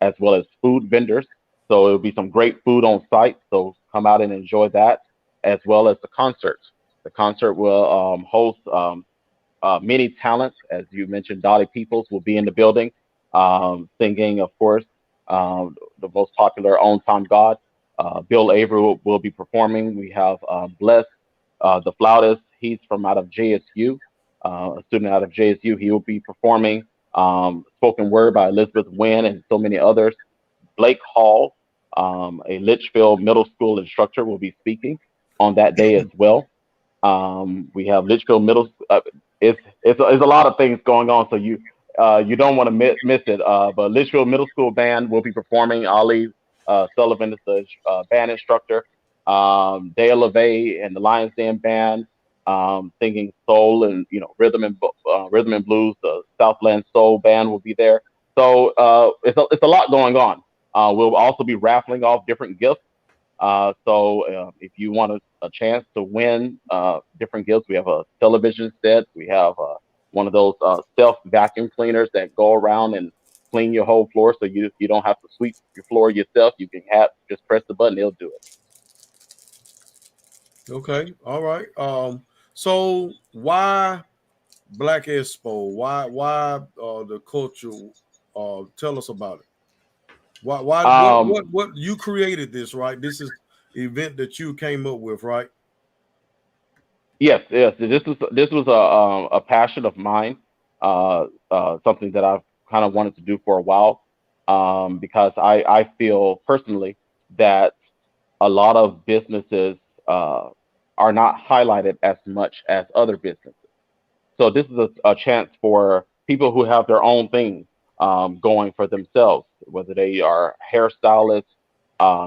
as well as food vendors. So it'll be some great food on site. So come out and enjoy that, as well as the concert. The concert will host many talents, as you mentioned. Dottie Peoples will be in the building, singing, of course, the most popular "On Time God." Bill Avery will be performing. We have Bless, the flautist. He's from out of JSU, a student out of JSU. He will be performing spoken word by Elizabeth Wynn and so many others. Blake Hall, a Litchfield Middle School instructor, will be speaking on that day as well. We have Litchfield Middle. It's a lot of things going on, so you don't want to miss it. But Litchfield Middle School band will be performing. Ali Sullivan is the band instructor. Dale LeVay and the Lions Den band singing soul and rhythm and blues. The Southland Soul band will be there. So it's a lot going on. We'll also be raffling off different gifts. So if you want a chance to win different gifts, we have a television set. We have one of those self vacuum cleaners that go around and clean your whole floor, so you don't have to sweep your floor yourself. You can just press the button, it'll do it. Okay, all right. So why Black Expo? Why the culture? Tell us about it. Why Um, what you created this, right? This is the event that you came up with, right? yes, yes. This was a passion of mine. Something that I've kind of wanted to do for a while. Because I feel personally that a lot of businesses are not highlighted as much as other businesses. So this is a chance for people who have their own thing going for themselves, whether they are hairstylists,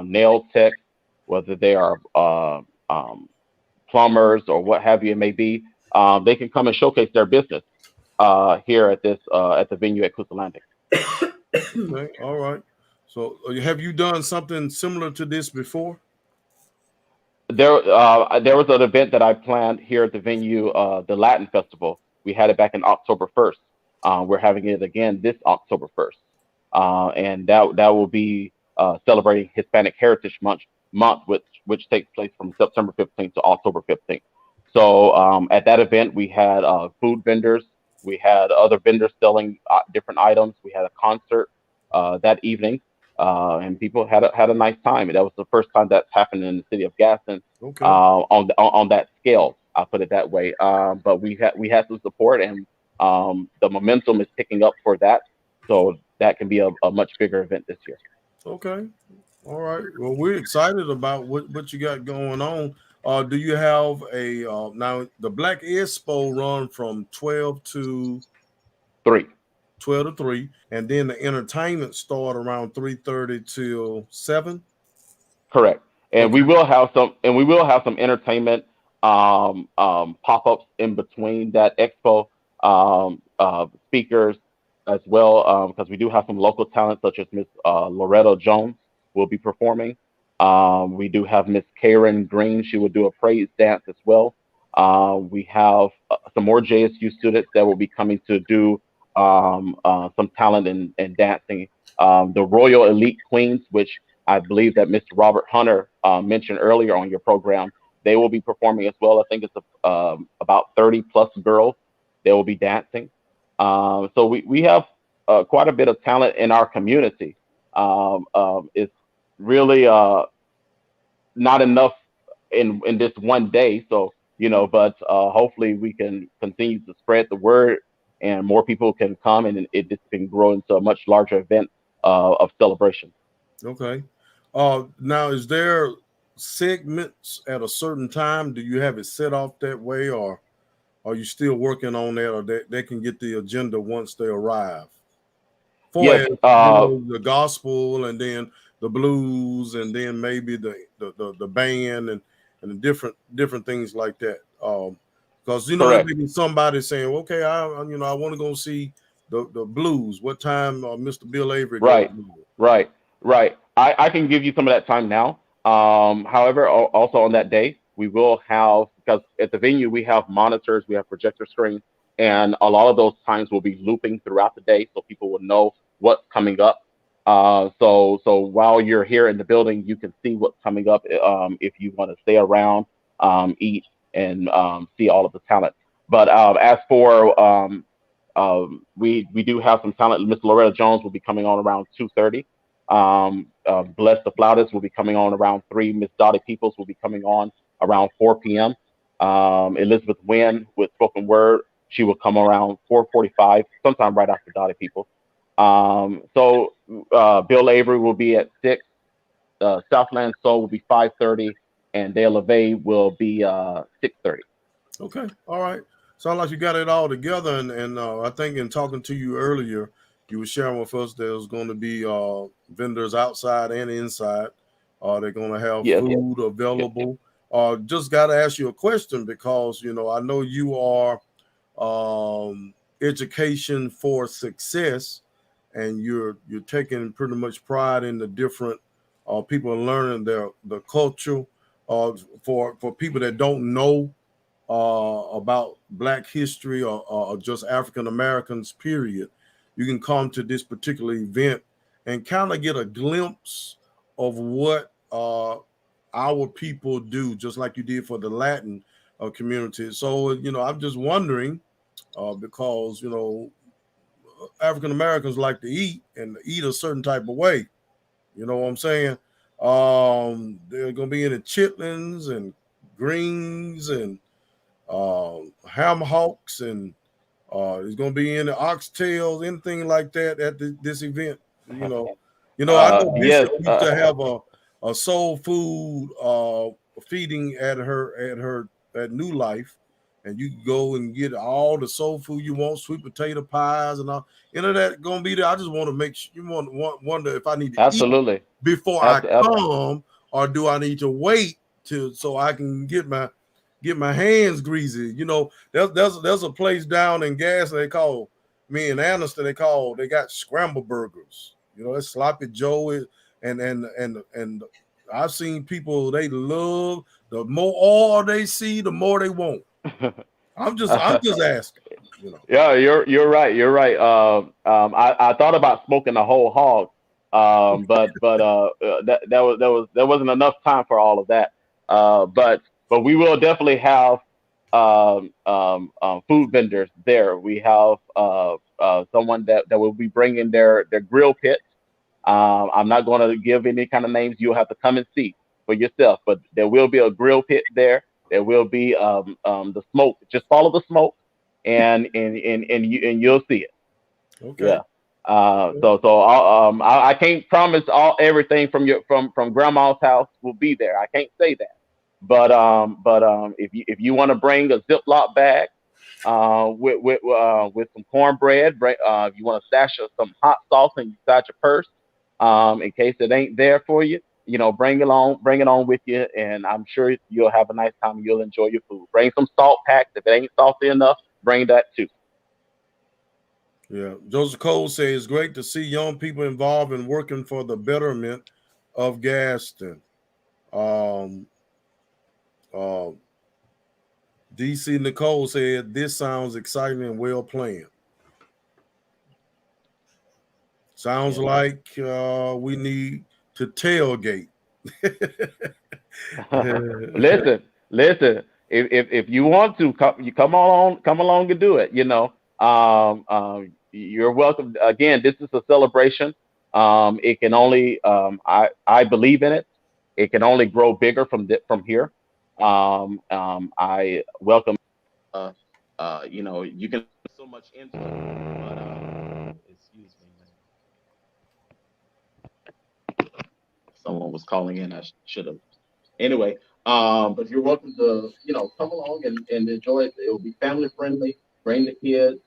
nail techs, whether they are plumbers or what have you it may be. They can come and showcase their business here at the venue at Coos Landing. Okay, all right. So have you done something similar to this before? There was an event that I planned here at the venue, the Latin Festival. We had it back in October 1st. We're having it again this October 1st, and that will be celebrating Hispanic Heritage Month, which takes place from September 15th to October 15th. So at that event, we had food vendors, we had other vendors selling different items. We had a concert that evening, and people had a nice time. And that was the first time that's happened in the city of Gaston Okay. on that scale. I'll put it that way. But we had some support, and the momentum is picking up for that. So that can be a much bigger event this year. Okay. All right. Well, we're excited about what you got going on. Do you have a now the Black Expo run from 3. 12 to 3, and then the entertainment start around 3:30 till 7? Correct. And Okay. we will have some entertainment pop-ups in between that expo. Speakers, as well, because we do have some local talent such as Miss Loretto Jones will be performing. We do have Miss Karen Green. She will do a praise dance as well. We have some more JSU students that will be coming to do some talent and dancing. The Royal Elite Queens, which I believe that Mr. Robert Hunter mentioned earlier on your program, they will be performing as well. I think it's about 30 plus girls. They will be dancing. So we have quite a bit of talent in our community. It's really not enough in this one day. So but hopefully we can continue to spread the word, and more people can come, and it can grow into a much larger event of celebration. Okay. Now, is there segments at a certain time? Do you have it set off that way, or are you still working on that, or they can get the agenda once they arrive? For Yes. as the gospel, and then the blues, and then maybe the band, and the different things like that. Because there Correct. may be somebody saying, okay, I want to go see the blues. What time Mr. Bill Avery goes Right, on? right, right. I can give you some of that time now. However, also on that day, we will have, because at the venue we have monitors, we have projector screens, and a lot of those times will be looping throughout the day, so people will know what's coming up. So while you're here in the building, you can see what's coming up. If you want to stay around, eat, and see all of the talent. But as for we do have some talent. Miss Loretta Jones will be coming on around 2:30. Bless the Flautist will be coming on around 3. Miss Dottie Peoples will be coming on around 4 p.m. Elizabeth Wynn with spoken word, she will come around 4:45, sometime right after Dottie Peoples. Bill Avery will be at 6. Southland Soul will be 5:30, and Dale LeVay will be 6:30. Okay, all right. Sound like you got it all together, and I think in talking to you earlier, you were sharing with us there's going to be vendors outside and inside. They're going to have Yes. food available. Just got to ask you a question because I know you are education for success, and you're taking pretty much pride in the different people learning the culture. For people that don't know about Black history, or just African Americans, period, you can come to this particular event and kind of get a glimpse of what our people do, just like you did for the Latin community. So, I'm just wondering, because, African Americans like to eat and eat a certain type of way. You know what I'm saying? There are going to be any chitlins and greens and ham hocks, and there's going to be any oxtails, anything like that at this event. I know Yes. Bishop used to have a soul food feeding at New Life, and you can go and get all the soul food you want, sweet potato pies and all. That gonna be there. I just want to make sure wonder if I need to eat Absolutely. before I Abs- abs- come, or do I need to wait so I can get my hands greasy? There's a place down in Gas they call me in Anniston. They got scramble burgers. It's sloppy Joe and I've seen people, they love, the more oil they see, the more they want. I'm just asking. Yeah, you're right. You're right. I thought about smoking a whole hog, but there wasn't enough time for all of that. But we will definitely have food vendors there. We have someone that will be bringing their grill pit. I'm not going to give any kind of names. You'll have to come and see for yourself. But there will be a grill pit there. There will be the smoke. Just follow the smoke, and you'll see it. Okay. Yeah. I can't promise all everything from grandma's house will be there. I can't say that. But if you want to bring a Ziploc bag with some cornbread, if you want to stash some hot sauce inside your purse, in case it ain't there for you, bring it on with you, and I'm sure you'll have a nice time. And you'll enjoy your food. Bring some salt packs if it ain't salty enough. Bring that too. Yeah. Joseph Cole says it's great to see young people involved in working for the betterment of Gaston. Um, uh, DC Nicole said this sounds exciting and well planned. Sounds Yeah. like we need to tailgate. Listen, listen. If you want to come, you come along and do it. You're welcome. Again, this is a celebration. It can only, I believe in it. It can only grow bigger from here. I welcome. You can put so much into it, but excuse me, man. Someone was calling in. I should have. Anyway, but you're welcome to, come along and enjoy it. It will be family friendly. Bring the kids,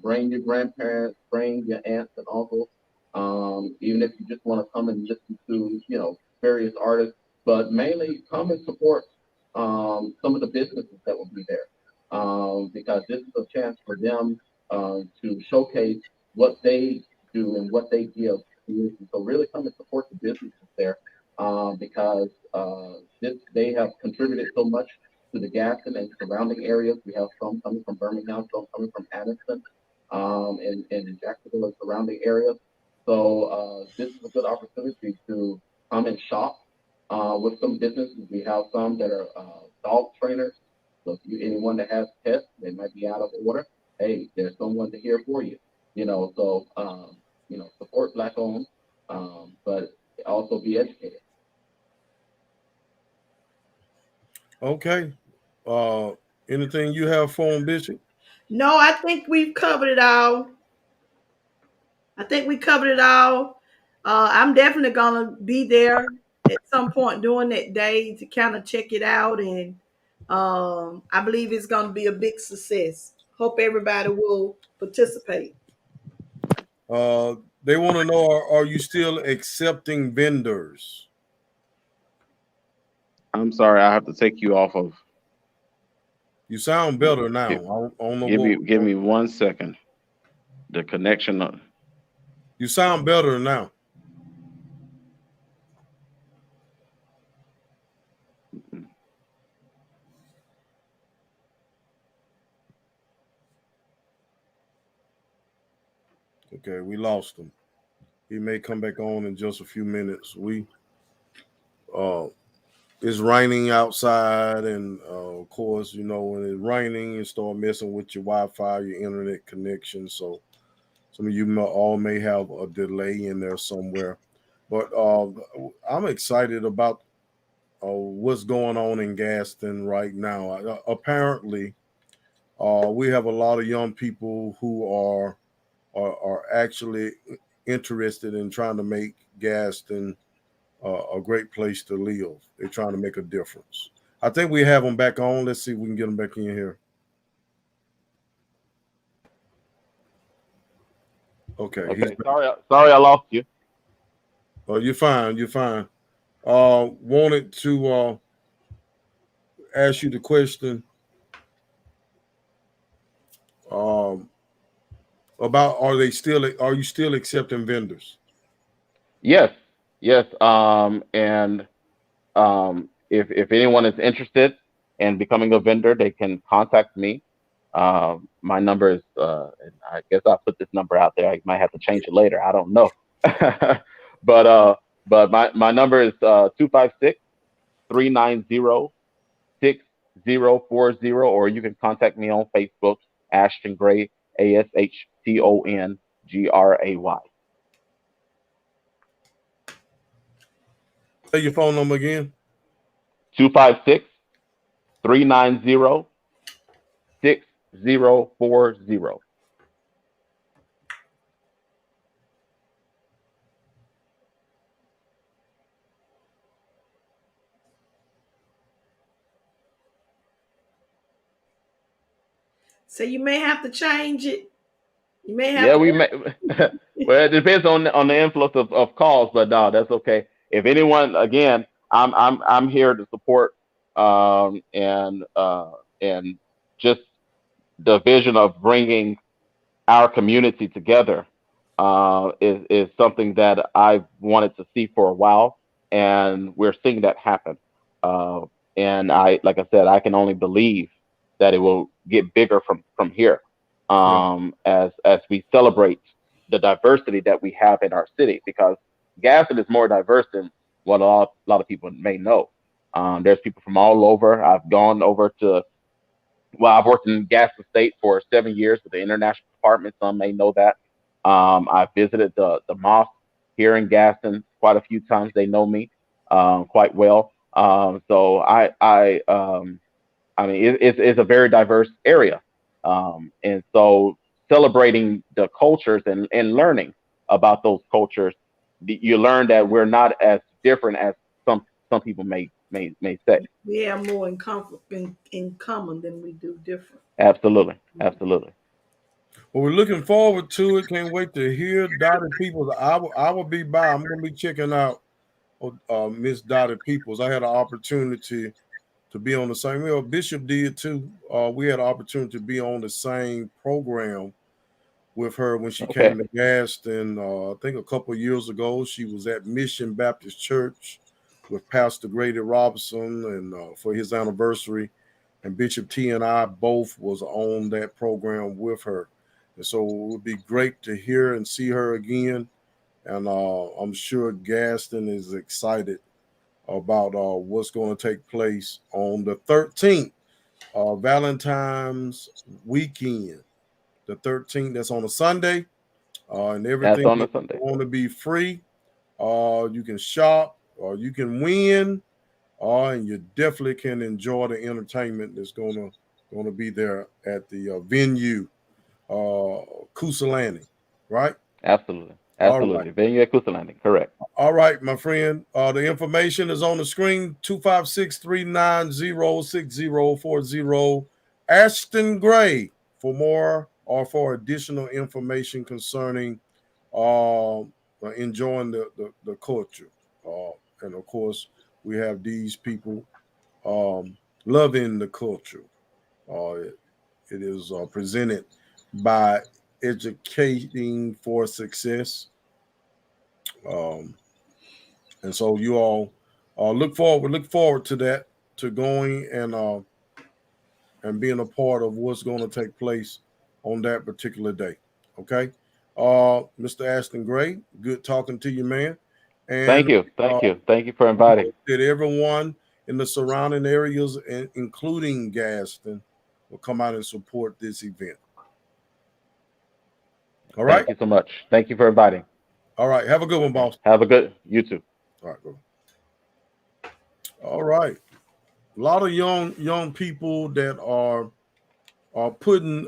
bring your grandparents, bring your aunts and uncles. Even if you just want to come and listen to, various artists, but mainly come and support some of the businesses that will be there, because this is a chance for them to showcase what they do and what they give to the community. So really come and support the businesses there, because they have contributed so much to the Gaston and surrounding areas. We have some coming from Birmingham, some coming from Addison, and Jacksonville and surrounding areas. So this is a good opportunity to come and shop with some businesses. We have some that are dog trainers. So if anyone that has pets, they might be out of order. Hey, there's someone to here for you. So support black owned, but also be educated. Okay. Uh, anything you have for him, Bishop? No, I think we've covered it all. I think we covered it all. I'm definitely gonna be there at some point during that day to kind of check it out, and I believe it's gonna be a big success. Hope everybody will participate. They want to know, are you still accepting vendors? I'm sorry, I have to take you off of. You sound better now. Give, I don't know give what. me 1 second. The connection. You sound better now. Okay, we lost him. He may come back on in just a few minutes. Uh it's raining outside, and of course, when it's raining, it start messing with your Wi-Fi, your internet connection. So some of you all may have a delay in there somewhere. But I'm excited about what's going on in Gaston right now. Apparently, we have a lot of young people who are actually interested in trying to make Gaston a great place to live. They're trying to make a difference. I think we have them back on. Let's see if we can get them back in here. Okay, he's Okay, back. sorry, I lost you. Oh, you're fine. You're fine. Wanted to ask you the question um, about are you still accepting vendors? Yes, yes. And if anyone is interested in becoming a vendor, they can contact me. My number is, and I guess I'll put this number out there. I might have to change it later. I don't know. but my number is 256-390-6040, or you can contact me on Facebook, Ashton Gray, ASHTONGRAY. Say your phone number again. 256-390-6040. So you may have to change it. You may have Yeah, to. we may. Well, it depends on the influx of calls, but no, that's okay. If anyone, again, I'm here to support, and just the vision of bringing our community together is something that I've wanted to see for a while, and we're seeing that happen. Uh, and like I said, I can only believe that it will get bigger from here, Yeah. as we celebrate the diversity that we have in our city, because Gaston is more diverse than what a lot of people may know. There's people from all over. I've gone over to I've worked in Gaston State for 7 years with the international department. Some may know that. I visited the mosque here in Gaston quite a few times. They know me quite well. So I mean, it's a very diverse area, and so celebrating the cultures and learning about those cultures, you learn that we're not as different as some people may say. We have more in common than we do different. Absolutely, absolutely. Well, we're looking forward to it. Can't wait to hear Dottie Peoples. I will be by. I'm going to be checking out Miss Dottie Peoples. I had an opportunity to be on the same. Well, Bishop did too. We had an opportunity to be on the same program with her when she Okay, came to Gaston. I think a couple of years ago, she was at Mission Baptist Church with Pastor Grady Robinson, and for his anniversary, and Bishop T and I both was on that program with her, and so it would be great to hear and see her again. And I'm sure Gaston is excited about what's going to take place on the 13th, Valentine's weekend. The 13th, that's on a Sunday, and that's everything on is a Sunday. going to be free. You can shop, or you can win, and you definitely can enjoy the entertainment that's gonna be there at the venue, Kusalani, right? Absolutely, All right. absolutely. Venue at Coosa Landing, correct. All right, my friend. The information is on the screen, 256-390-6040. Ashton Gray for more or for additional information concerning enjoying the culture. And of course, we have these people loving the culture. It is presented by Educating for Success. Um, and so you all look forward to that, to going and being a part of what's going to take place on that particular day. Okay. Mr. Ashton Gray, good talking to you, man. And Thank you, uh, thank you for we inviting. hope that everyone in the surrounding areas, including Gaston, will come out and support this event. All right. Thank you so much. Thank you for inviting. All right. Have a good one, All right. boss. Have a good you too. All right. Go. All right. A lot of young people that are putting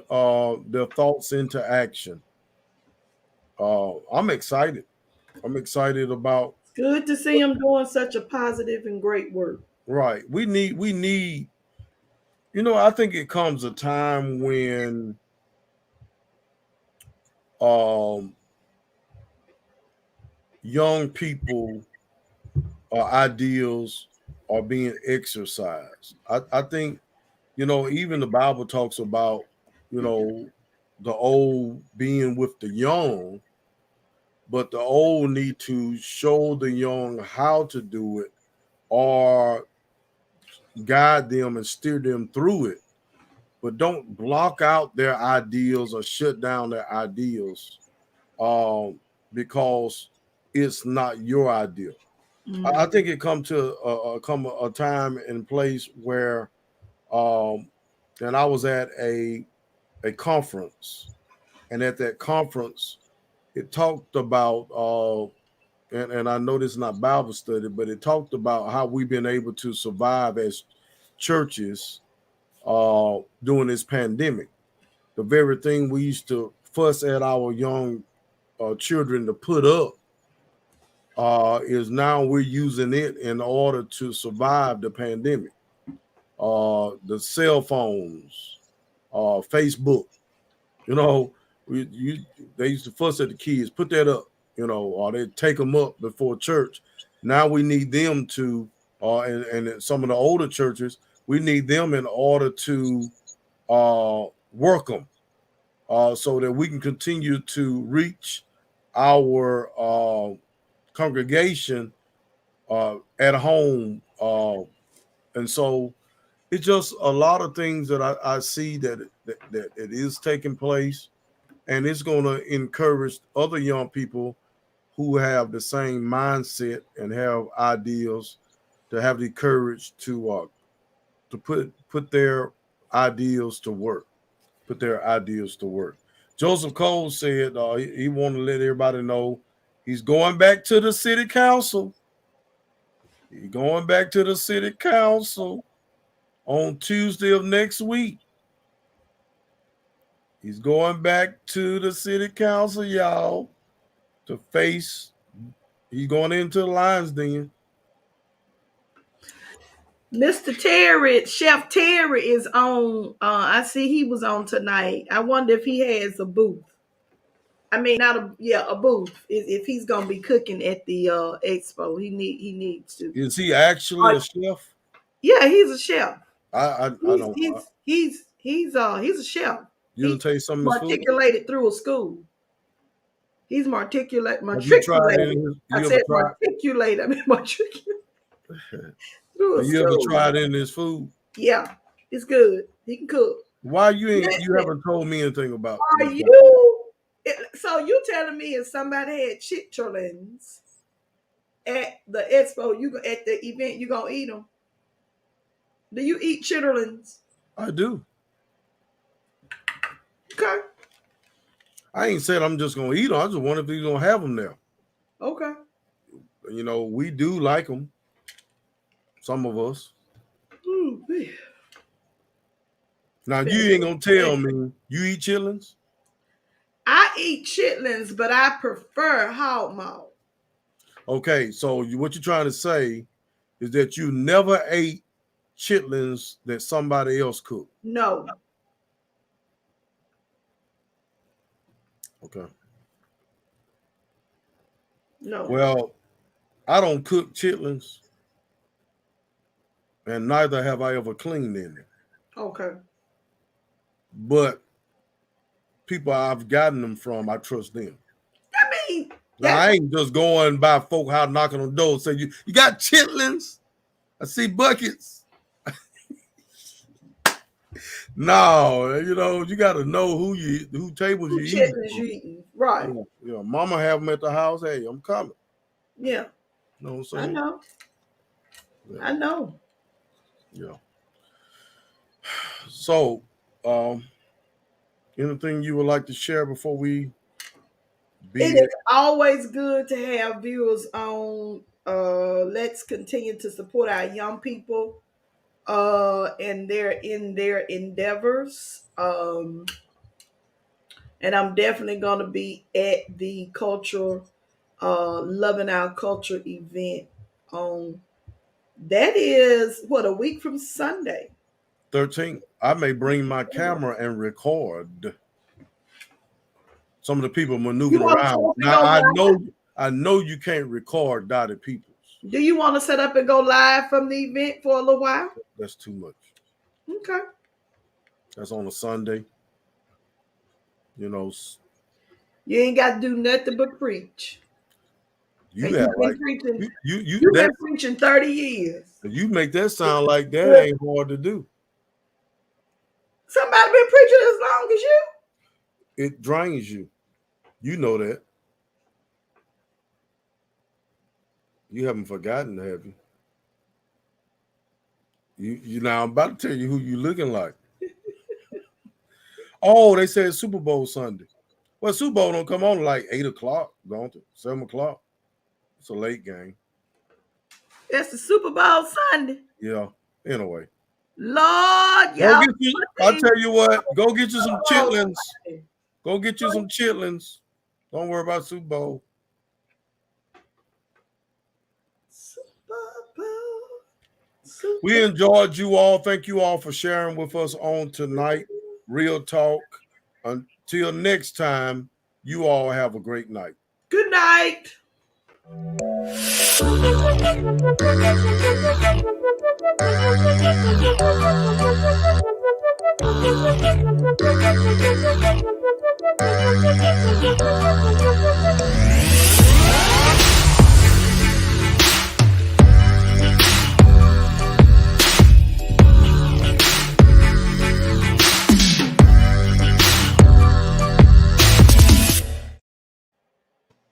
their thoughts into action. I'm excited. I'm excited about. Good to see him doing such a positive and great work. Right. We need. I think it comes a time when um, young people ideals are being exercised. I think even the Bible talks about you know the old being with the young, but the old need to show the young how to do it, or guide them and steer them through it, but don't block out their ideals or shut down their ideals because it's not your ideal. I Mm. think it come a time and place where um, and I was at a conference, and at that conference it talked about and I know this is not Bible study, but it talked about how we've been able to survive as churches during this pandemic. The very thing we used to fuss at our young children to put up is now we're using it in order to survive the pandemic. The cell phones, Facebook, you know, they used to fuss at the kids, put that up, or they take them up before church. Now we need them to, and some of the older churches, we need them in order to work them, so that we can continue to reach our congregation at home. And so it's just a lot of things that I see that it is taking place, and it's going to encourage other young people who have the same mindset and have ideals to have the courage to put their ideals to work. Put their ideas to work. Joseph Cole said he wanted to let everybody know he's going back to the city council. He's going back to the city council on Tuesday of next week. He's going back to the city council, y'all, to face. He's going into the lion's den. Mr. Terry, Chef Terry is on. I see he was on tonight. I wonder if he has a booth. I mean, not a booth. If he's gonna be cooking at the expo, he needs to. Is he actually a chef? Yeah, he's a chef. I don't. He's a chef. You didn't taste some of his food? Matriculated through a school. He's matriculated. Have you tried I said matriculate. I mean matriculate. Have you ever tried any of his food? Yeah, it's good. He can cook. Why you haven't told me anything about? Are you? So you telling me if somebody had chitterlings at the expo, at the event, you gonna eat them? Do you eat chitterlings? I do. Okay. I ain't said I'm just gonna eat them. I just wonder if he's gonna have them there. Okay. You know, we do like them. Some of us. Ooh, man. Now you ain't gonna tell me you eat chitlins? I eat chitlins, but I prefer hog maw. Okay, so what you're trying to say is that you never ate chitlins that somebody else cooked? No. Okay. No. Well, I don't cook chitlins, and neither have I ever cleaned any. Okay. But people I've gotten them from, I trust them. I mean, now, I ain't just going by folk house knocking on the door and say, you got chitlins? I see buckets. No, you know, you got to know who tables you eating. Right. Yeah, mama have them at the house. Hey, I'm coming. Yeah. You know what I'm saying? I know. Yeah. I know. Yeah. So, anything you would like to share before we It is always good to have viewers on. Let's continue to support our young people and in their endeavors. And I'm definitely going to be at the Loving Our Culture event on, that is, a week from Sunday. 13th. I may bring my camera and record some of the people maneuvering around. Now, I know you can't record Dottie Peoples. Do you want to set up and go live from the event for a little while? That's too much. Okay. That's on a Sunday. You know. You ain't got to do nothing but preach. You've been preaching 30 years. You make that sound like that ain't hard to do. Somebody been preaching as long as you? It drains you. You know that. You haven't forgotten, have you? You now I'm about to tell you who you looking like. Oh, they said Super Bowl Sunday. Well, Super Bowl don't come on like 8 o'clock, don't it? 7 o'clock. It's a late game. That's the Super Bowl Sunday. Yeah. Anyway. Lord, y'all. I'll tell you what. Go get you some chitlins. Go get you some chitlins. Don't worry about Super Bowl. We enjoyed you all. Thank you all for sharing with us on tonight. Real talk. Until next time, you all have a great night. Good night.